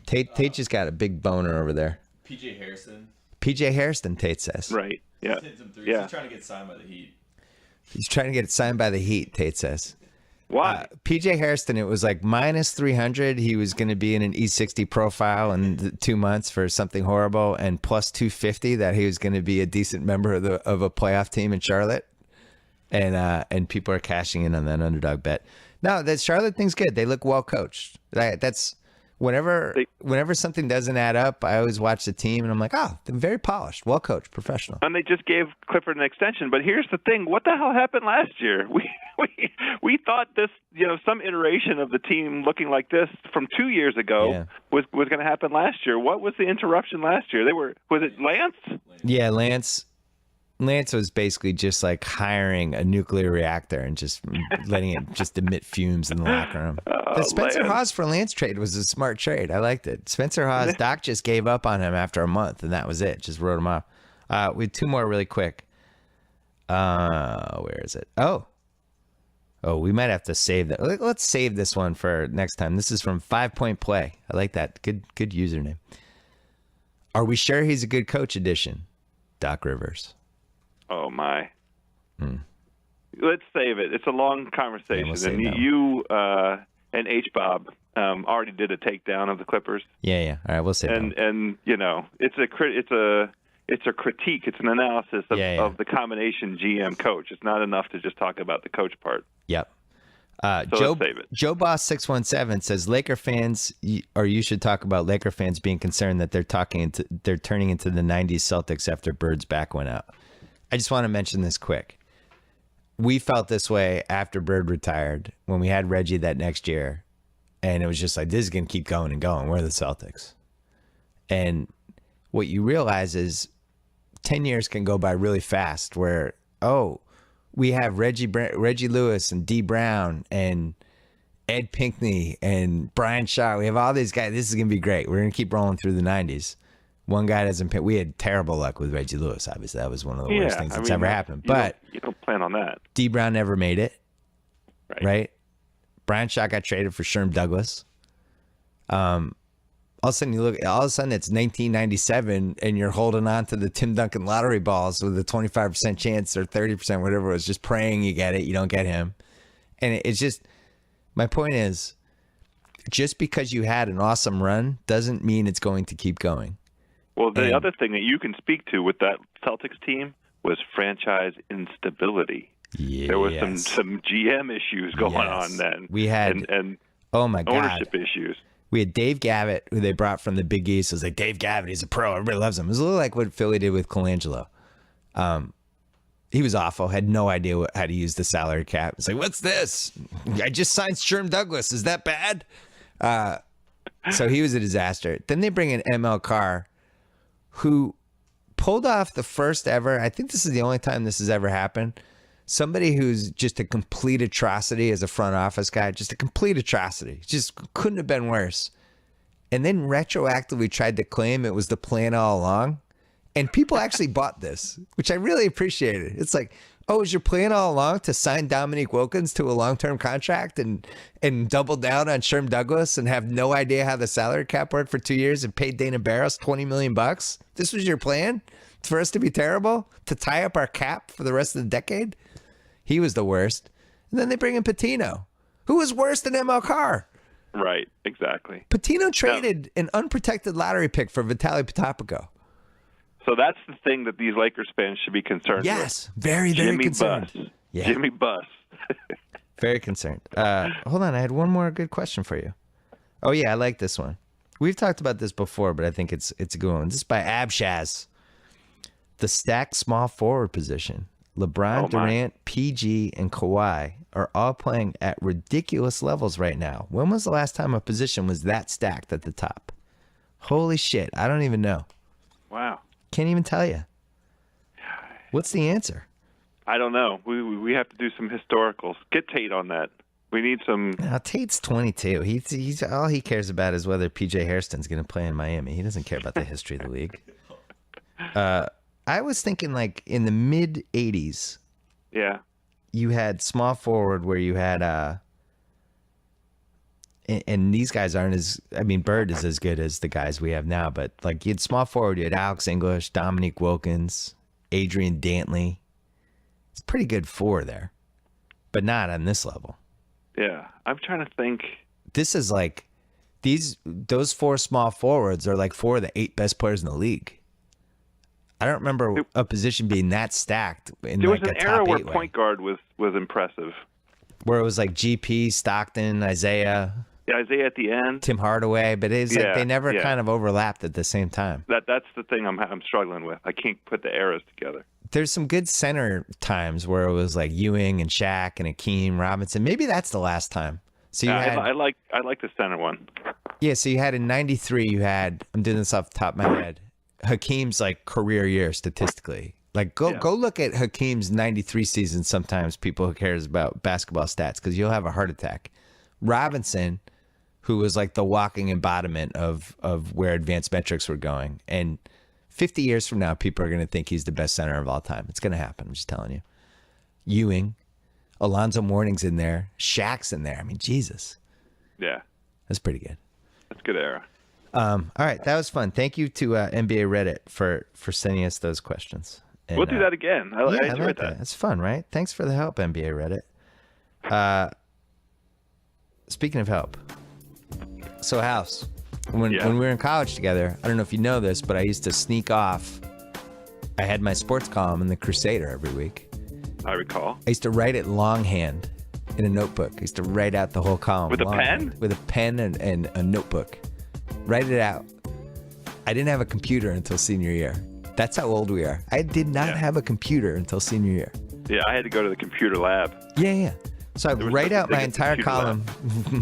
Tate just got a big boner over there. PJ Harrison. PJ Harrison, Tate says. Right. Yeah. He's hitting some threes. Yeah. He's trying to get signed by the Heat. He's trying to get it signed by the Heat, Tate says. Why? PJ Harrison, it was like minus 300. He was going to be in an E60 profile in 2 months for something horrible, and plus 250 that he was going to be a decent member of a playoff team in Charlotte. And people are cashing in on that underdog bet. No, that Charlotte thing's good. They look well coached. That's whenever something doesn't add up, I always watch the team and I'm like, oh, they're very polished, well coached, professional. And they just gave Clifford an extension. But here's the thing: what the hell happened last year? We thought this, some iteration of the team looking like this from 2 years ago was going to happen last year. What was the interruption last year? Was it Lance? Yeah, Lance was basically just like hiring a nuclear reactor and just letting it just emit fumes in the locker room. The Spencer Hawes for Lance trade was a smart trade. I liked it. Spencer Hawes, Doc just gave up on him after a month, and that was it. Just wrote him off. We have two more really quick. Where is it? Oh, we might have to save that. Let's save this one for next time. This is from 5 Point Play. I like that. Good username. Are we sure he's a good coach edition? Doc Rivers. Oh, my. Let's save it. It's a long conversation. Yeah, we'll and you and H-Bob already did a takedown of the Clippers. Yeah. All right, we'll save that. And it's a critique. It's an analysis of the combination GM coach. It's not enough to just talk about the coach part. Yep. So let's save it. Joe Boss 617 says Laker fans, or you should talk about Laker fans being concerned that they're turning into the 90s Celtics after Bird's back went out. I just want to mention this quick. We felt this way after Bird retired when we had Reggie that next year. And it was just like, this is going to keep going and going. We're the Celtics. And what you realize is 10 years can go by really fast where, we have Reggie Lewis and D Brown and Ed Pinckney and Brian Shaw. We have all these guys. This is going to be great. We're going to keep rolling through the 90s. One guy doesn't pick. We had terrible luck with Reggie Lewis. Obviously, that was one of the worst things that's ever happened. But you don't plan on that. D Brown never made it. Right? Brian Shaw got traded for Sherm Douglas. All of a sudden it's 1997 and you're holding on to the Tim Duncan lottery balls with a 25% chance or 30%, whatever it was, just praying you get it. You don't get him. And it's just, my point is, just because you had an awesome run doesn't mean it's going to keep going. Well, the other thing that you can speak to with that Celtics team was franchise instability. Yes. There was some GM issues going on then. We had and oh my God, ownership issues. We had Dave Gavitt, who they brought from the Big East. It was like, Dave Gavitt, he's a pro. Everybody loves him. It was a little like what Philly did with Colangelo. He was awful. Had no idea how to use the salary cap. It's like, what's this? I just signed Sherm Douglas. Is that bad? So he was a disaster. Then they bring in ML Carr, who pulled off the first ever. I think this is the only time this has ever happened. Somebody who's just a complete atrocity as a front office guy, just a complete atrocity. Just couldn't have been worse. And then retroactively tried to claim it was the plan all along. And people actually bought this, which I really appreciated. It's like, is your plan all along to sign Dominique Wilkins to a long-term contract and double down on Sherm Douglas and have no idea how the salary cap worked for 2 years and paid Dana Barros $20 million? This was your plan? For us to be terrible? To tie up our cap for the rest of the decade? He was the worst. And then they bring in Patino, who was worse than ML Carr. Right, exactly. Patino traded an unprotected lottery pick for Vitaly Potapico. So that's the thing that these Lakers fans should be concerned with. Yes, very, very Jimmy concerned. Buss. Yeah. Jimmy Buss. Very concerned. Hold on, I had one more good question for you. Oh, yeah, I like this one. We've talked about this before, but I think it's a good one. This is by Abshaz. The stacked small forward position. LeBron, Durant, PG, and Kawhi are all playing at ridiculous levels right now. When was the last time a position was that stacked at the top? Holy shit, I don't even know. Wow. Can't even tell you. What's the answer? I don't know. We have to do some historicals. Get Tate on that. We need some. Now, Tate's 22. He's all he cares about is whether PJ Hairston's going to play in Miami. He doesn't care about the history of the league. I was thinking like in the mid 80s. Yeah. You had small forward where you had and these guys aren't as, I mean, Bird is as good as the guys we have now, but like you had small forward, you had Alex English, Dominique Wilkins, Adrian Dantley. It's pretty good four there, but not on this level. Yeah. I'm trying to think. This is like those four small forwards are like four of the 8 best players in the league. I don't remember a position being that stacked in there like was a an top era where 8 point guard was impressive. where it was like GP, Stockton, Isaiah. Yeah, Isaiah at the end. Tim Hardaway, but it's like they never yeah. kind of overlapped at the same time. That's the thing I'm struggling with. I can't put the eras together. There's some good center times where it was like Ewing and Shaq and Akeem Robinson. Maybe that's the last time. So you had, I like the center one. Yeah, so you had in 93, you had, I'm doing this off the top of my head, Hakeem's like career year statistically. Like go look at Hakeem's 93 season sometimes, people who cares about basketball stats, because you'll have a heart attack. Robinson, who was like the walking embodiment of where advanced metrics were going. And 50 years from now, people are going to think he's the best center of all time. It's going to happen. I'm just telling you. Ewing, Alonzo Mourning's in there. Shaq's in there. I mean, Jesus. Yeah. That's pretty good. That's a good era. All right. That was fun. Thank you to NBA Reddit for sending us those questions. And, we'll do that again. I enjoyed like that. It's fun, right? Thanks for the help, NBA Reddit. Speaking of help. So, House, when we were in college together, I don't know if you know this, but I used to sneak off. I had my sports column in the Crusader every week. I recall. I used to write it longhand in a notebook. I used to write out the whole column. With a pen? With a pen and a notebook. Write it out. I didn't have a computer until senior year. That's how old we are. I did not have a computer until senior year. Yeah, I had to go to the computer lab. Yeah. So I would write out my entire column,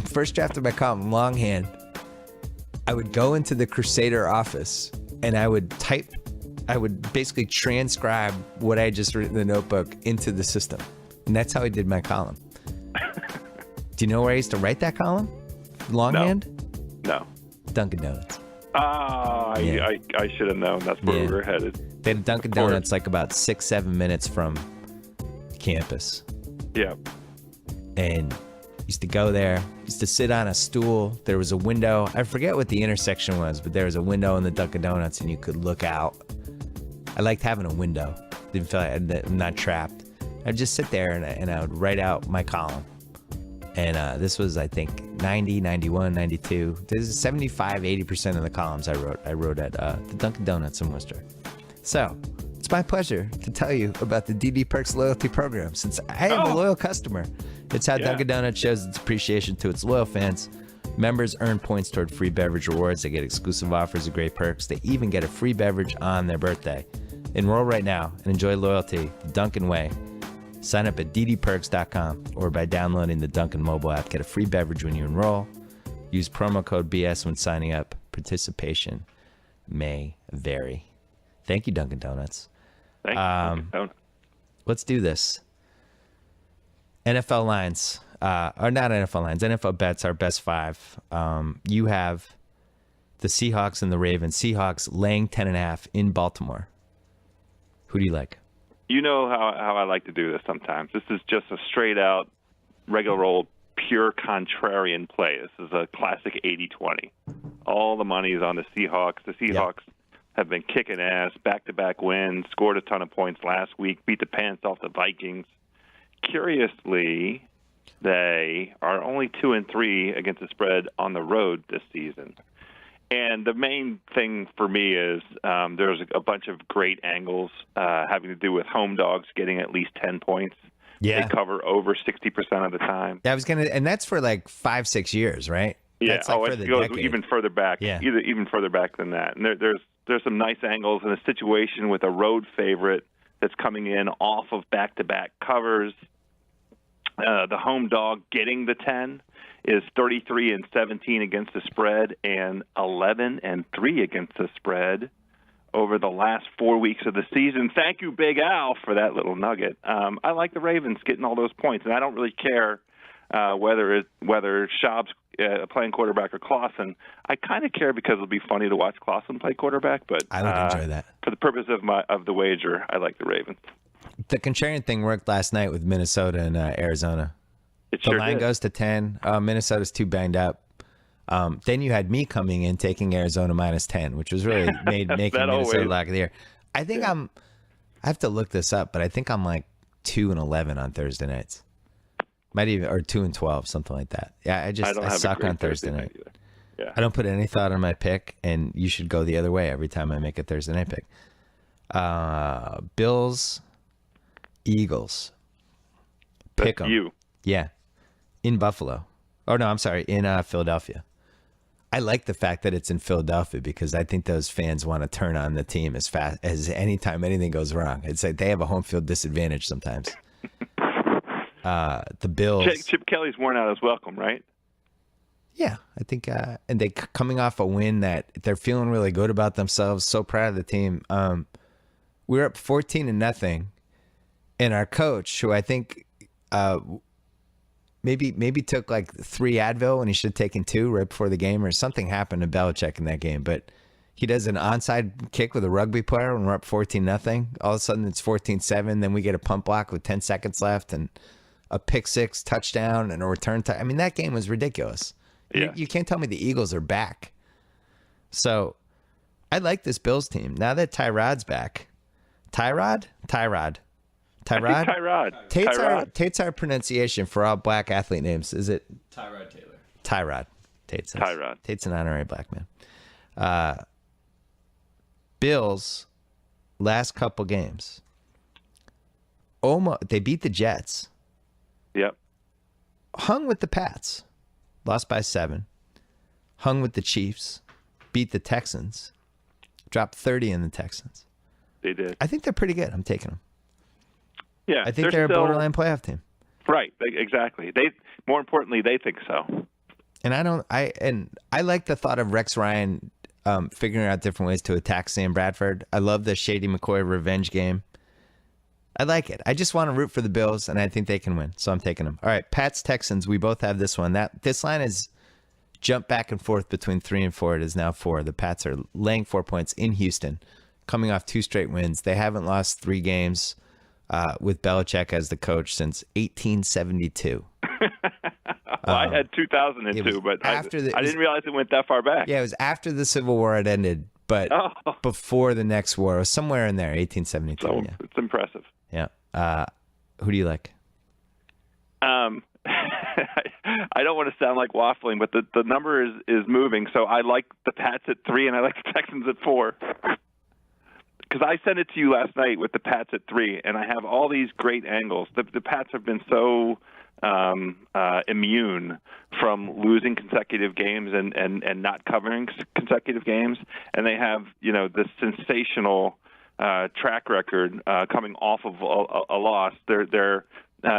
first draft of my column, longhand. I would go into the Crusader office and I would basically transcribe what I had just written in the notebook into the system. And that's how I did my column. Do you know where I used to write that column? Longhand? No. Dunkin' Donuts. I should have known. That's where we were headed. They had Dunkin' Donuts like about 6-7 minutes from campus. Yeah. And used to go there, used to sit on a stool. There was a window. I forget what the intersection was, but there was a window in the Dunkin' Donuts and you could look out. I liked having a window. Didn't feel like I'm not trapped. I'd just sit there and I would write out my column. And this was, I think, 90, 91, 92. This is 75, 80% of the columns I wrote at the Dunkin' Donuts in Worcester. So it's my pleasure to tell you about the DD Perks loyalty program, since I am a loyal customer. It's how Dunkin' Donuts shows its appreciation to its loyal fans. Members earn points toward free beverage rewards. They get exclusive offers and great perks. They even get a free beverage on their birthday. Enroll right now and enjoy loyalty the Dunkin' way. Sign up at ddperks.com or by downloading the Dunkin' mobile app. Get a free beverage when you enroll. Use promo code BS when signing up. Participation may vary. Thank you, Dunkin' Donuts. Thank you, Dunkin' Donuts. Let's do this. NFL lines, or not NFL lines, NFL bets, our best 5. You have the Seahawks and the Ravens. Seahawks laying 10.5 in Baltimore. Who do you like? You know how I like to do this sometimes. This is just a straight out, regular old, pure contrarian play. This is a classic 80-20. All the money is on the Seahawks. The Seahawks have been kicking ass, back-to-back wins, scored a ton of points last week, beat the pants off the Vikings. Curiously, they are only 2-3 against the spread on the road this season. And the main thing for me is there's a bunch of great angles having to do with home dogs getting at least 10 points. Yeah. They cover over 60% of the time. Yeah, and that's for like 5-6 years, right? Yeah. That's like it goes even further back. Yeah. Even further back than that. And there's some nice angles in a situation with a road favorite that's coming in off of back-to-back covers. The home dog getting the 10 is 33-17 against the spread and 11-3 against the spread over the last 4 weeks of the season. Thank you, Big Al, for that little nugget. I like the Ravens getting all those points, and I don't really care whether Schaub's playing quarterback or Clausen. I kind of care because it'll be funny to watch Clausen play quarterback, but I would enjoy that. For the purpose of the wager, I like the Ravens. The contrarian thing worked last night with Minnesota and Arizona. It The sure line did. goes to 10. Minnesota's too banged up. Then you had me coming in taking Arizona minus 10, which was really making Minnesota always. lock of the year. I think I have to look this up, but I think I'm like 2-11 on Thursday nights. Might even, or 2-12, something like that. Yeah, I don't have a suck great on Thursday night. either. Yeah. I don't put any thought on my pick, and you should go the other way every time I make a Thursday night pick. Bills, Eagles. Pick That's 'em. you. Yeah, in Buffalo. Oh no, I'm sorry, in Philadelphia. I like the fact that it's in Philadelphia because I think those fans want to turn on the team as fast as anytime anything goes wrong. It's like they have a home field disadvantage sometimes. The Bills. Chip Kelly's worn out his welcome, right? Yeah, I think, and they coming off a win that they're feeling really good about themselves. So proud of the team. We were up 14-0, and our coach, who I think maybe took like 3 Advil when he should have taken 2 right before the game, or something happened to Belichick in that game. But he does an onside kick with a rugby player when we're up 14-0. All of a sudden it's 14-7. Then we get a punt block with 10 seconds left, and a pick 6 touchdown and a return. I mean, that game was ridiculous. Yeah. You can't tell me the Eagles are back. So I like this Bills team. Now that Tyrod's back. Tyrod? I think Tyrod. Tate's our pronunciation for all black athlete names. Is it? Tyrod Taylor. Tyrod. Tate's Tyrod. Tate's an honorary black man. Bills, last couple games. They beat the Jets. Yep. Hung with the Pats. Lost by 7. Hung with the Chiefs. Beat the Texans. Dropped 30 in the Texans. They did. I think they're pretty good. I'm taking them. Yeah. I think they're a still, borderline playoff team. Right. Exactly. More importantly, they think so. And I like the thought of Rex Ryan figuring out different ways to attack Sam Bradford. I love the Shady McCoy revenge game. I like it. I just want to root for the Bills, and I think they can win, so I'm taking them. All right, Pats Texans. We both have this one. This line has jumped back and forth between 3 and 4. It is now 4. The Pats are laying 4 points in Houston, coming off 2 straight wins. They haven't lost 3 games with Belichick as the coach since 1872. Well, I had 2002, but I didn't realize it went that far back. Yeah, it was after the Civil War had ended, but before the next war. It was somewhere in there, 1872. So yeah. it's impressive. Yeah. Who do you like? I don't want to sound like waffling, but the number is moving. So I like the Pats at 3, and I like the Texans at 4. Because I sent it to you last night with the Pats at 3, and I have all these great angles. The Pats have been so immune from losing consecutive games and not covering consecutive games, and they have this sensational track record coming off of a loss. They're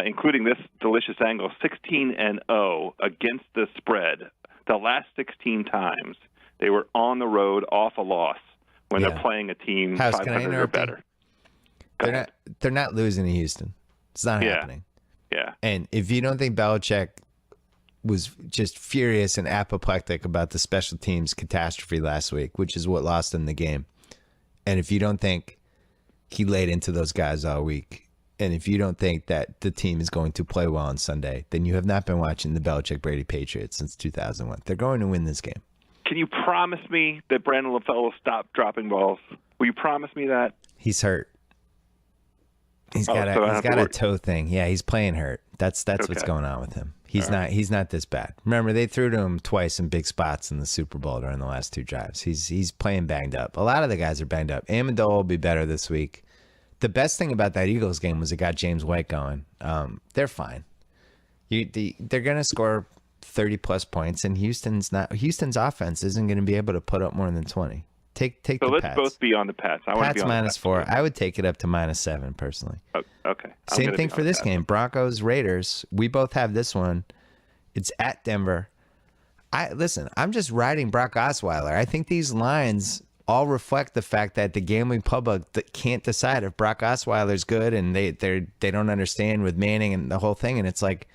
including this delicious angle, 16-0 against the spread. The last 16 times they were on the road off a loss when they're playing a team 500 or better. They're not losing to Houston. It's not happening. Yeah. And if you don't think Belichick was just furious and apoplectic about the special teams catastrophe last week, which is what lost him the game, and if you don't think he laid into those guys all week, and if you don't think that the team is going to play well on Sunday, then you have not been watching the Belichick-Brady Patriots since 2001. They're going to win this game. Can you promise me that Brandon LaFell will stop dropping balls? Will you promise me that? He's hurt. He's got a toe thing. Yeah, he's playing hurt. That's what's going on with him. He's not this bad. Remember, they threw to him twice in big spots in the Super Bowl during the last 2 drives. He's playing banged up. A lot of the guys are banged up. Amendola will be better this week. The best thing about that Eagles game was it got James White going. They're fine. They're going to score 30-plus points, and Houston's offense isn't going to be able to put up more than 20. Take the let's Pats. both be on the Pats. I want to be Pats on minus the Pats. 4. I would take it up to -7 personally. Oh, okay. Same thing for this game. Broncos, Raiders. We both have this one. It's at Denver. I'm just riding Brock Osweiler. I think these lines all reflect the fact that the gambling public can't decide if Brock Osweiler's good, and they don't understand with Manning and the whole thing. And it's like,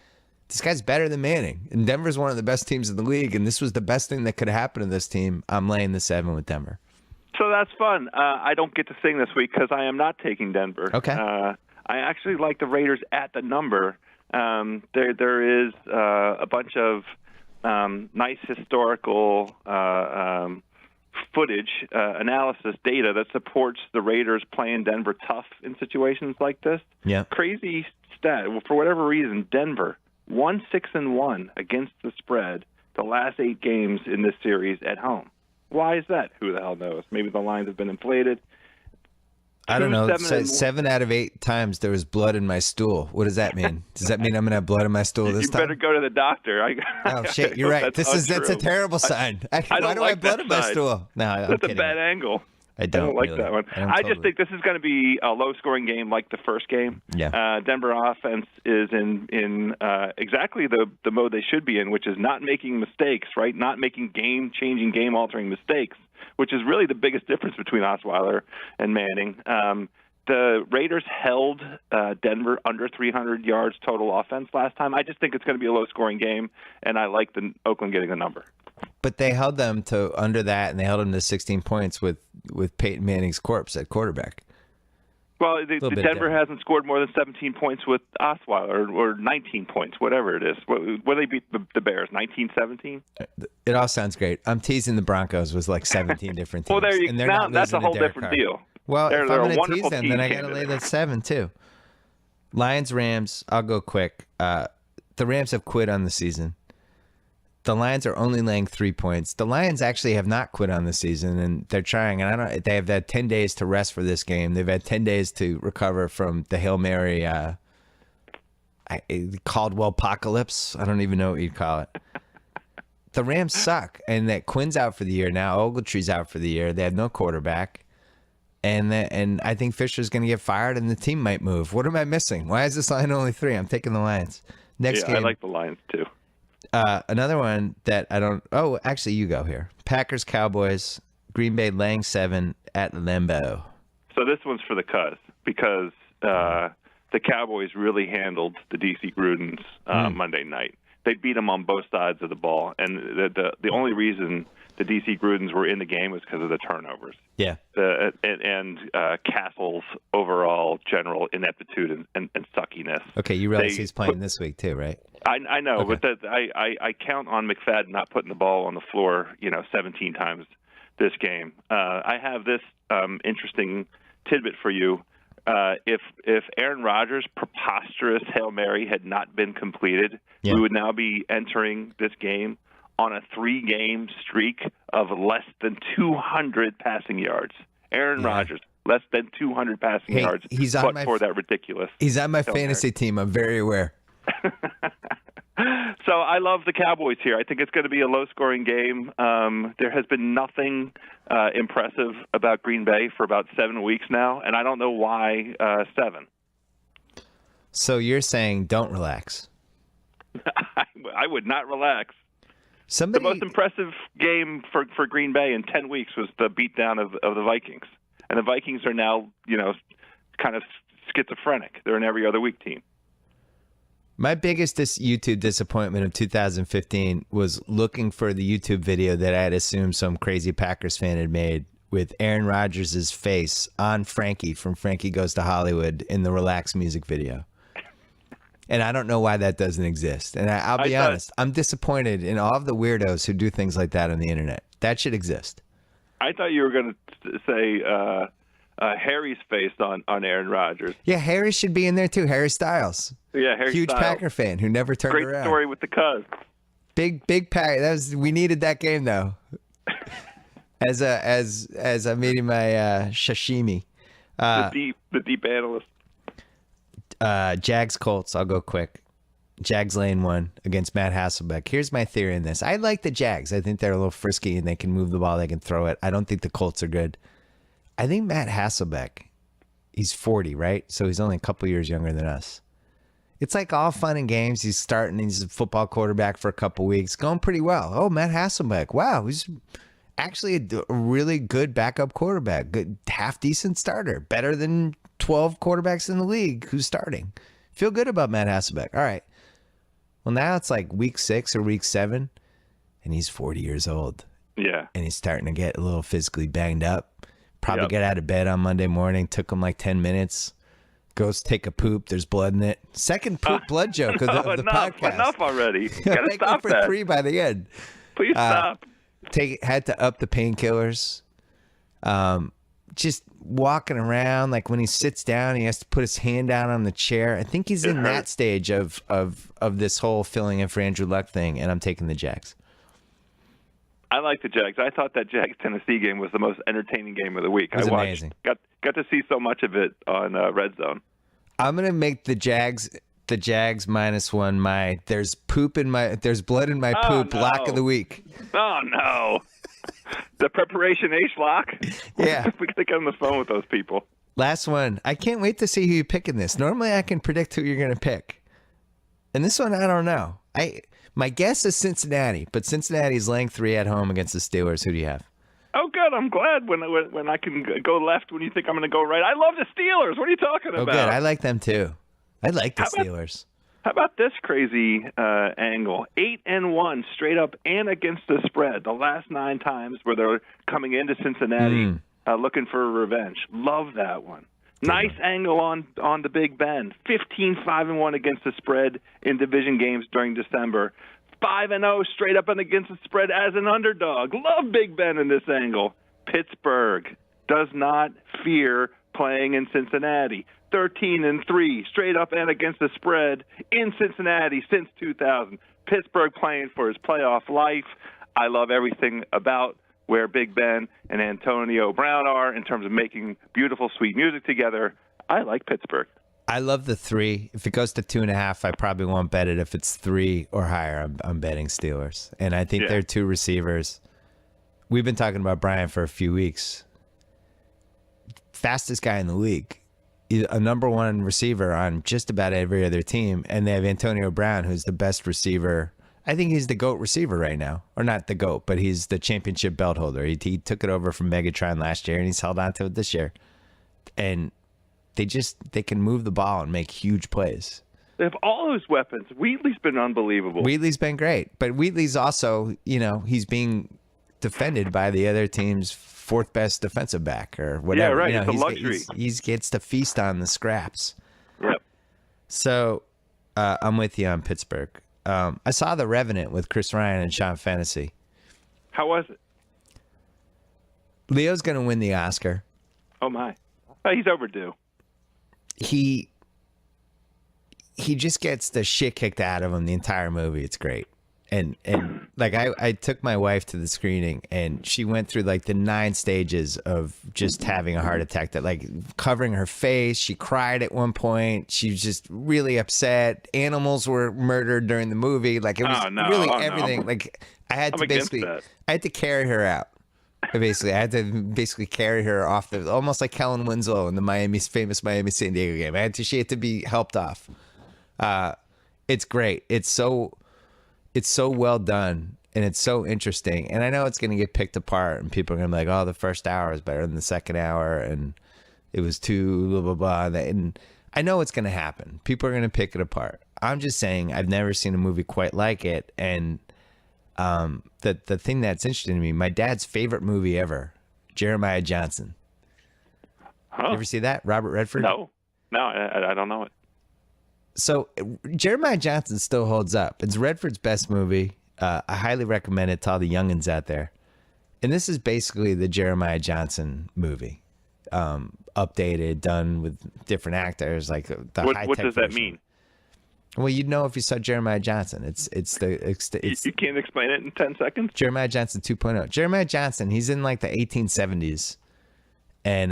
This guy's better than Manning. And Denver's one of the best teams in the league, and this was the best thing that could happen to this team. I'm laying the 7 with Denver. So that's fun. I don't get to sing this week because I am not taking Denver. Okay. I actually like the Raiders at the number. There is a bunch of nice historical footage, analysis, data that supports the Raiders playing Denver tough in situations like this. Yeah. Crazy stat. For whatever reason, Denver 1-6-1 against the spread the last 8 games in this series at home. Why is that? Who the hell knows? Maybe the lines have been inflated. I don't know. 7 out of 8 times there was blood in my stool. What does that mean? Does that mean I'm going to have blood in my stool this time? You better go to the doctor. Oh, shit. You're right. That's a terrible sign. Why do I have blood in my stool? No, I'm That's kidding. a bad angle. I don't like really. that one. I just think this is going to be a low-scoring game like the first game. Yeah. Denver offense is in exactly the mode they should be in, which is not making mistakes, right? Not making game-changing, game-altering mistakes, which is really the biggest difference between Osweiler and Manning. The Raiders held Denver under 300 yards total offense last time. I just think it's going to be a low-scoring game, and I like the Oakland getting the number. But they held them to under that, and they held them to 16 points with Peyton Manning's corpse at quarterback. Well, Denver hasn't scored more than 17 points with Osweiler, or 19 points, whatever it is. What they beat the Bears, 19-17? It all sounds great. I'm teasing the Broncos with like 17 different teams. Well, there you and they're now not that's a losing whole to Derek different Carr. deal. Well, if I'm they're a going to wonderful tease them, team then I got to lay that 7 too. Lions, Rams, I'll go quick. The Rams have quit on the season. The Lions are only laying 3 points. The Lions actually have not quit on the season, and they're trying. And they have had 10 days to rest for this game. They've had 10 days to recover from the Hail Mary Caldwell apocalypse. I don't even know what you'd call it. The Rams suck, and that Quinn's out for the year now. Ogletree's out for the year. They have no quarterback. And I think Fisher's going to get fired, and the team might move. What am I missing? Why is this line only 3? I'm taking the Lions. Next game. I like the Lions too. Another one that I don't. Oh, actually, you go here. Packers, Cowboys, Green Bay laying 7 at Lambeau. So this one's for the Cuz because the Cowboys really handled the DC Grudens Monday night. They beat them on both sides of the ball, and the only reason the DC Grudens were in the game was because of the turnovers. Yeah. And Castle's overall general ineptitude and suckiness. Okay, you realize he's playing this week too, right? I know, Okay. but I count on McFadden not putting the ball on the floor, 17 times this game. I have this interesting tidbit for you. If Aaron Rodgers' preposterous Hail Mary had not been completed, we would now be entering this game on a 3-game streak of less than 200 passing yards. Aaron Rodgers, less than 200 passing yards, for that ridiculous. He's on my fantasy team. I'm very aware. So I love the Cowboys here. I think it's going to be a low-scoring game. There has been nothing impressive about Green Bay for about 7 weeks now, and I don't know why 7. So you're saying don't relax. I would not relax. The most impressive game for Green Bay in 10 weeks was the beatdown of the Vikings. And the Vikings are now, kind of schizophrenic. They're an every other week team. My biggest YouTube disappointment of 2015 was looking for the YouTube video that I had assumed some crazy Packers fan had made with Aaron Rodgers' face on Frankie from Frankie Goes to Hollywood in the Relax music video. And I don't know why that doesn't exist. And I'll be honest, I'm disappointed in all of the weirdos who do things like that on the internet. That should exist. I thought you were going to say Harry's face on Aaron Rodgers. Yeah, Harry should be in there too. Harry Styles. Yeah, Harry Huge Styles. Packer fan who never turned around. Great story with the Cuz. Big Packer. We needed that game though. As I'm eating my sashimi. The deep analyst. Jags Colts, I'll go quick. Jags laying 1 against Matt Hasselbeck. Here's my theory in this. I like the Jags. I think they're a little frisky and they can move the ball, they can throw it. I don't think the Colts are good. I think Matt Hasselbeck, he's 40, right? So he's only a couple years younger than us. It's like all fun and games. He's starting, he's a football quarterback for a couple weeks, going pretty well. Oh, Matt Hasselbeck. Wow, he's actually a really good backup quarterback. Good, half decent starter. Better than 12 quarterbacks in the league who's starting. Feel good about Matt Hasselbeck. All right. Well, now it's like week 6 or week 7, and he's 40 years old. Yeah. And he's starting to get a little physically banged up. Probably Yep. get out of bed on Monday morning. Took him like 10 minutes. Goes take a poop. There's blood in it. Second poop blood joke of the podcast. Enough already. You gotta Make stop for that. 3 by the end. Please stop. Had to up the painkillers. Just walking around, like when he sits down, he has to put his hand down on the chair. I think he's in that stage of this whole filling in for Andrew Luck thing, and I'm taking the Jags. I like the Jags. I thought that Jags-Tennessee game was the most entertaining game of the week. It was I watched, amazing. Got to see so much of it on Red Zone. I'm gonna make the Jags -1 there's blood in my poop lock of the week. Oh no. The preparation H lock? Yeah. We gotta get on the phone with those people. Last one. I can't wait to see who you pick in this. Normally I can predict who you're gonna pick. And this one I don't know. My guess is Cincinnati, but Cincinnati's laying 3 at home against the Steelers. Who do you have? Oh, good. I'm glad when I can go left when you think I'm going to go right. I love the Steelers. What are you talking about? Oh, good. I like them too. I like the How about- Steelers. How about this crazy angle? 8-1 straight up and against the spread. The last 9 times where they're coming into Cincinnati looking for revenge. Love that one. Nice angle on the Big Ben. 15-5-1 against the spread in division games during December. 5-0 straight up and against the spread as an underdog. Love Big Ben in this angle. Pittsburgh does not fear playing in Cincinnati. 13-3 straight up and against the spread in Cincinnati since 2000. Pittsburgh playing for his playoff life. I love everything about where Big Ben and Antonio Brown are in terms of making beautiful, sweet music together. I like Pittsburgh. I love the 3. If it goes to 2.5, I probably won't bet it. If it's 3 or higher, I'm betting Steelers. And I think their 2 receivers. We've been talking about Brian for a few weeks. Fastest guy in the league. A number 1 receiver on just about every other team. And they have Antonio Brown, who's the best receiver. I think he's the GOAT receiver right now. Or not the GOAT, but he's the championship belt holder. He took it over from Megatron last year, and he's held on to it this year. And they can move the ball and make huge plays. They have all those weapons. Wheatley's been unbelievable. Wheatley's been great. But Wheatley's also, he's being defended by the other team's 4th best defensive back or whatever. Yeah, right. It's a luxury. He gets to feast on the scraps. Yep. So I'm with you on Pittsburgh. I saw The Revenant with Chris Ryan and Sean Fennessy. How was it? Leo's going to win the Oscar. Oh, my. Oh, he's overdue. He just gets the shit kicked out of him the entire movie. It's great. And like I took my wife to the screening, and she went through like the 9 stages of just having a heart attack, that like covering her face. She cried at one point. She was just really upset. Animals were murdered during the movie. Like it was everything. No. Like I had I'm to against basically, that. I had to carry her out. I had to carry her off almost like Kellen Winslow in the famous Miami San Diego game. She had to be helped off. It's great. It's so well done, and it's so interesting. And I know it's going to get picked apart, and people are going to be like, "Oh, the first hour is better than the second hour," and it was too blah blah blah. And I know it's going to happen. People are going to pick it apart. I'm just saying I've never seen a movie quite like it, and the thing that's interesting to me, my dad's favorite movie ever, Jeremiah Johnson. Huh? You ever see that? Robert Redford? No, I don't know it. So Jeremiah Johnson still holds up. It's Redford's best movie. I highly recommend it to all the youngins out there. And this is basically the Jeremiah Johnson movie, updated, done with different actors, like the high-tech What does that version. mean? Well, you'd know if you saw Jeremiah Johnson. It's You can't explain it in 10 seconds? Jeremiah Johnson 2.0. Jeremiah Johnson, he's in like the 1870s, and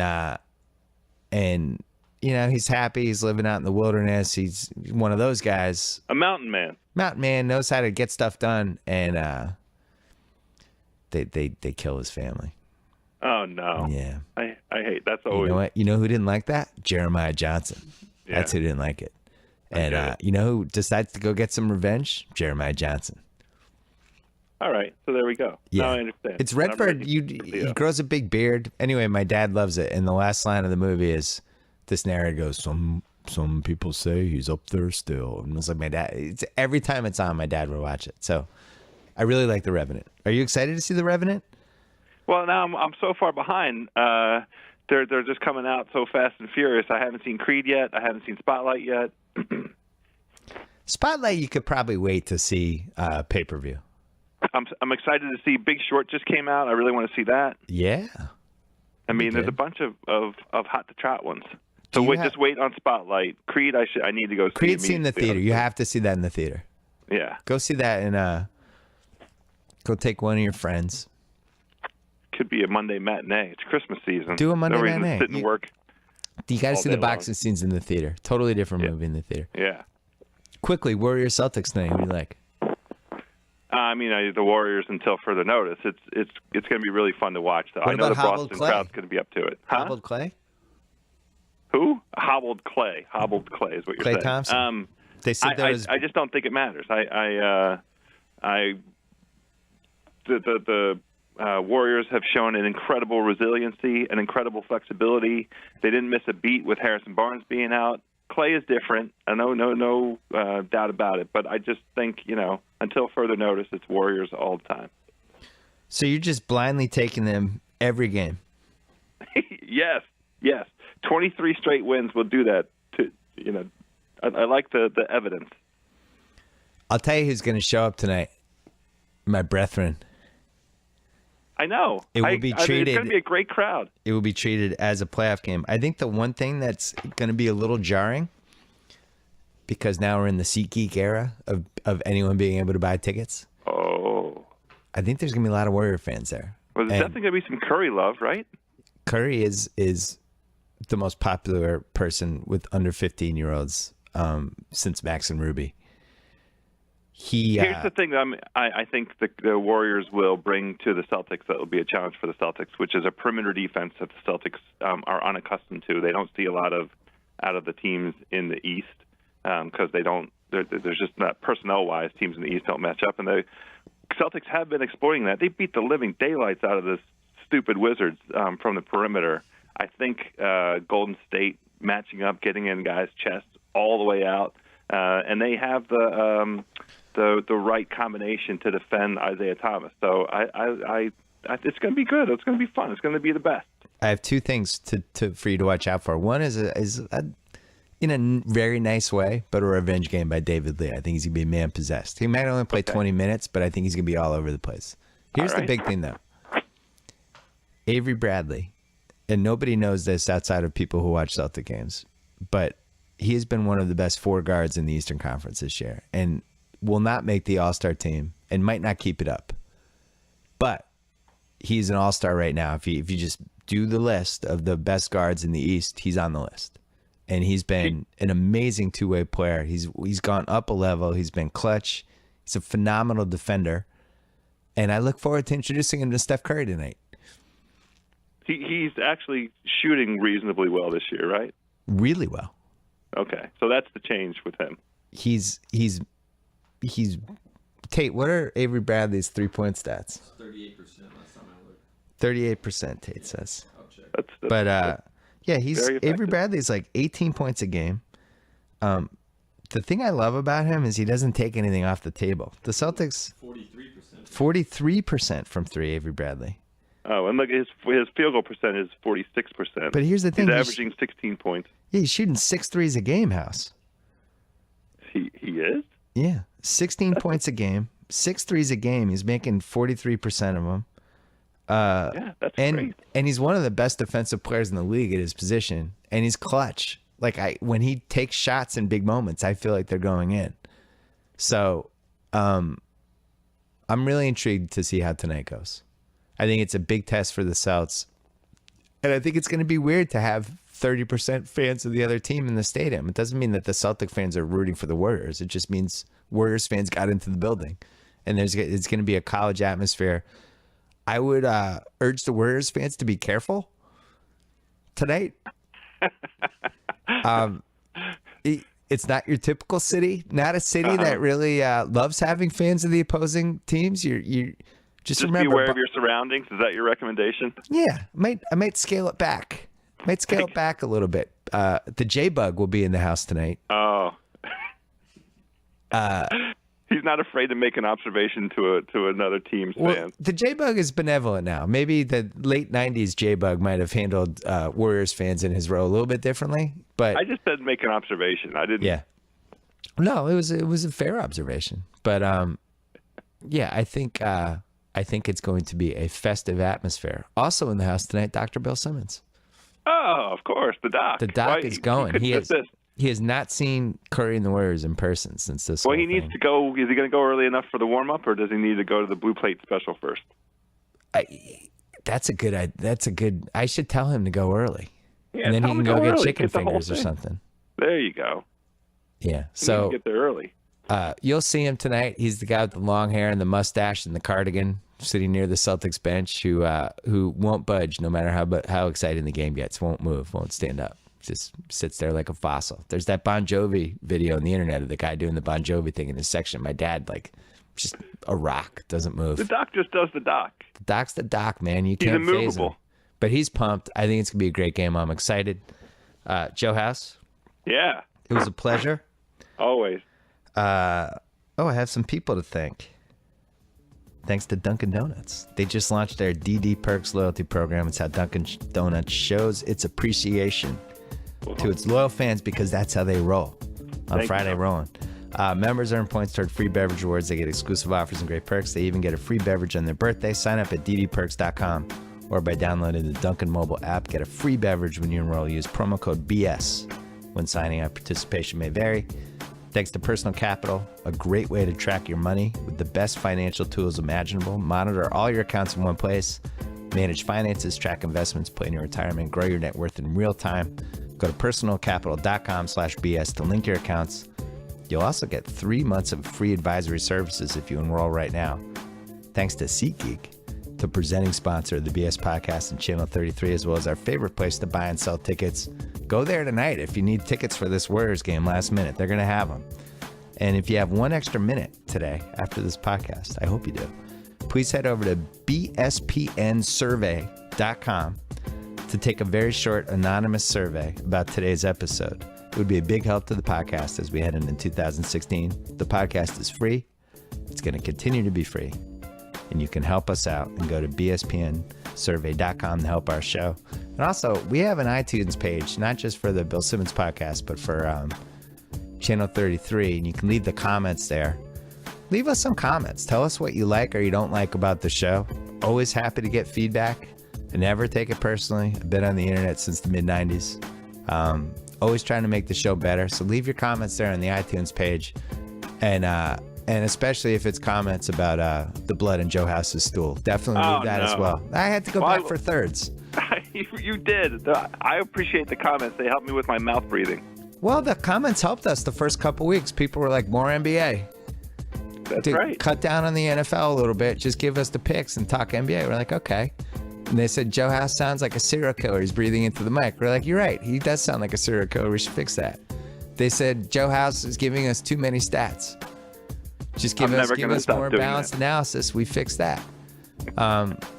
he's happy. He's living out in the wilderness. He's one of those guys. A mountain man. Mountain man, knows how to get stuff done, and they kill his family. Oh, no. Yeah. I hate that's always. You know what? You know who didn't like that? Jeremiah Johnson. Yeah. That's who didn't like it. And get it. you know who decides to go get some revenge? Jeremiah Johnson. All right. So there we go. Yeah. Now I understand. It's I'm Redford. ready. He grows a big beard. Anyway, my dad loves it. And the last line of the movie is, this narrator goes, some people say he's up there still. And it's like my dad. Every time it's on, my dad would watch it. So I really like The Revenant. Are you excited to see The Revenant? Well, now I'm so far behind. They're just coming out so fast and furious. I haven't seen Creed yet. I haven't seen Spotlight yet. Spotlight, you could probably wait to see pay-per-view. I'm excited to see Big Short just came out. I really want to see that. Yeah. I mean, there's a bunch of hot to trot ones. So just wait on Spotlight. Creed, I need to go see. Creed's in the theater. You have to see that in the theater. Yeah. Go see that and go take one of your friends. Could be a Monday matinee. It's Christmas season. Do a Monday matinee. Sit and work. You got to see the boxing scenes in the theater. Totally different movie in the theater. Yeah. Quickly, Warriors Celtics tonight. Who do you like? I mean, the Warriors until further notice. It's going to be really fun to watch, though. What I know the about Hobbled Boston Clay? crowd's going to be up to it. Huh? Hobbled Clay? Who? Hobbled Clay. Hobbled Clay is what you're Clay saying. Thompson. They said there was. I just don't think it matters. The Warriors have shown an incredible resiliency, an incredible flexibility. They didn't miss a beat with Harrison Barnes being out. Clay is different. No doubt about it. But I just think, until further notice, it's Warriors all the time. So you're just blindly taking them every game? Yes. 23 straight wins will do that. I like the evidence. I'll tell you who's going to show up tonight. My brethren. I know. It will be treated. It's going to be a great crowd. It will be treated as a playoff game. I think the one thing that's going to be a little jarring, because now we're in the SeatGeek era of anyone being able to buy tickets. Oh. I think there's going to be a lot of Warrior fans there. Well, there's definitely going to be some Curry love, right? Curry is the most popular person with under 15-year-olds since Max and Ruby. Here's the thing that I think the Warriors will bring to the Celtics that will be a challenge for the Celtics, which is a perimeter defense that the Celtics are unaccustomed to. They don't see a lot of out of the teams in the East because they don't. There's just not personnel-wise, teams in the East don't match up, and the Celtics have been exploiting that. They beat the living daylights out of this stupid Wizards from the perimeter. I think Golden State matching up, getting in guys' chests all the way out, and they have the right combination to defend Isaiah Thomas. So I it's going to be good. It's going to be fun. It's going to be the best. I have two things for you to watch out for. One is in a very nice way, but a revenge game by David Lee. I think he's going to be man possessed. He might only play 20 minutes, but I think he's going to be all over the place. Here's the big thing, though. Avery Bradley, and nobody knows this outside of people who watch Celtic games, but he has been one of the best four guards in the Eastern Conference this year, and will not make the All-Star team and might not keep it up. But he's an All-Star right now. If you just do the list of the best guards in the East, he's on the list. And he's been an amazing two-way player. He's gone up a level. He's been clutch. He's a phenomenal defender. And I look forward to introducing him to Steph Curry tonight. He's actually shooting reasonably well this year, right? Really well. Okay, so that's the change with him. He's Tate, what are Avery Bradley's 3-point stats? 38% last time I looked. 38%, Tate says. I'll check. That's yeah, very Avery Bradley's like 18 points a game. The thing I love about him is he doesn't take anything off the table. The Celtics 43% from three, Avery Bradley. Oh, and look, his field goal percentage is 46%. But here's the thing: he's averaging 16 points. Yeah, he's shooting 6 threes a game, House. He is? Yeah, 16 points a game, 6 threes a game. He's making 43% of them. Yeah, that's great. And he's one of the best defensive players in the league at his position, and he's clutch. Like when he takes shots in big moments, I feel like they're going in. So, I'm really intrigued to see how tonight goes. I think it's a big test for the Celts, and I think it's going to be weird to have 30% fans of the other team in the stadium. It doesn't mean that the Celtic fans are rooting for the Warriors. It just means Warriors fans got into the building, and it's going to be a college atmosphere. I would urge the Warriors fans to be careful tonight. It's not your typical city, not a city that really loves having fans of the opposing teams. You just remember, be aware of your surroundings. Is that your recommendation? Yeah, I might scale it back. Might scale it back a little bit. The J-Bug will be in the house tonight. Oh. He's not afraid to make an observation to another team's fan. The J-Bug is benevolent now. Maybe the late 90s J-Bug might have handled Warriors fans in his role a little bit differently. But I just said make an observation. I didn't. Yeah. No, it was a fair observation. But yeah, I think it's going to be a festive atmosphere. Also in the house tonight, Dr. Bill Simmons. Oh, of course, the Doc. The Doc is going. He has not seen Curry and the Warriors in person since this. Well, he needs to go. Is he going to go early enough for the warm up, or does he need to go to the Blue Plate special first? That's a good. I should tell him to go early, Yeah, and then he can go get chicken get the whole fingers or thing. something. There you go. Yeah. You So get there early. You'll see him tonight. He's the guy with the long hair and the mustache and the cardigan, sitting near the Celtics bench, who won't budge no matter how exciting the game gets. Won't move. Won't stand up. Just sits there like a fossil. There's that Bon Jovi video on the internet of the guy doing the Bon Jovi thing in his section. My dad, just a rock, doesn't move. The Doc just does the Doc. The Doc's the Doc, man. You He's can't phase him. immovable. But he's pumped. I think it's gonna be a great game. I'm excited. Joe House, Yeah, it was a pleasure. always. I have some people to thank. Thanks to Dunkin' Donuts. They just launched their DD Perks loyalty program. It's how Dunkin' Donuts shows its appreciation to its loyal fans, because that's how they roll on Thank Friday you. Rolling. Members earn points toward free beverage rewards. They get exclusive offers and great perks. They even get a free beverage on their birthday. Sign up at ddperks.com or by downloading the Dunkin' mobile app. Get a free beverage when you enroll. Use promo code BS when signing up. Participation may vary. Thanks to Personal Capital, a great way to track your money with the best financial tools imaginable. Monitor all your accounts in one place. Manage finances, track investments, plan your retirement, grow your net worth in real time. Go to personalcapital.com/BS to link your accounts. You'll also get 3 months of free advisory services if you enroll right now. Thanks to SeatGeek, the presenting sponsor of the BS Podcast and Channel 33, as well as our favorite place to buy and sell tickets. Go there tonight if you need tickets for this Warriors game last minute. They're going to have them. And if you have one extra minute today after this podcast, I hope you do, please head over to bspnsurvey.com to take a very short anonymous survey about today's episode. It would be a big help to the podcast as we head into 2016. The podcast is free. It's going to continue to be free. And you can help us out and go to bspnsurvey.com to help our show. And also, we have an iTunes page, not just for the Bill Simmons podcast, but for Channel 33. And you can leave the comments there. Leave us some comments. Tell us what you like or you don't like about the show. Always happy to get feedback. I never take it personally. I've been on the internet since the mid-90s. Always trying to make the show better. So leave your comments there on the iTunes page. And especially if it's comments about the blood in Joe House's stool. Definitely leave that as well. I had to go back for thirds. You did. I appreciate the comments. They helped me with my mouth breathing. Well, the comments helped us the first couple weeks. People were like, more NBA. That's right. Cut down on the NFL a little bit. Just give us the picks and talk NBA. We're like, okay. And they said, Joe House sounds like a serial killer. He's breathing into the mic. We're like, you're right. He does sound like a serial killer. We should fix that. They said, Joe House is giving us too many stats. Just give us more balanced analysis. We fixed that.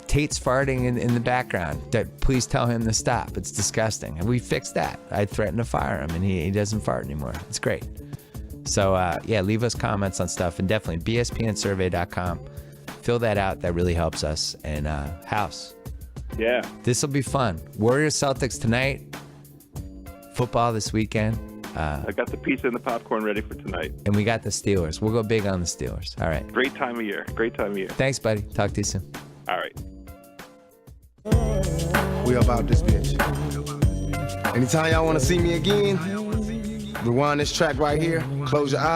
Tate's farting in the background. Please tell him to stop. It's disgusting. And we fixed that. I threatened to fire him, and he doesn't fart anymore. It's great. So, yeah, leave us comments on stuff. And definitely bspnsurvey.com. Fill that out. That really helps us. And House. Yeah. This will be fun. Warriors Celtics tonight. Football this weekend. I got the pizza and the popcorn ready for tonight. And we got the Steelers. We'll go big on the Steelers. All right. Great time of year. Thanks, buddy. Talk to you soon. All right. We about this bitch. Anytime y'all want to see me again, rewind this track right here. Close your eyes.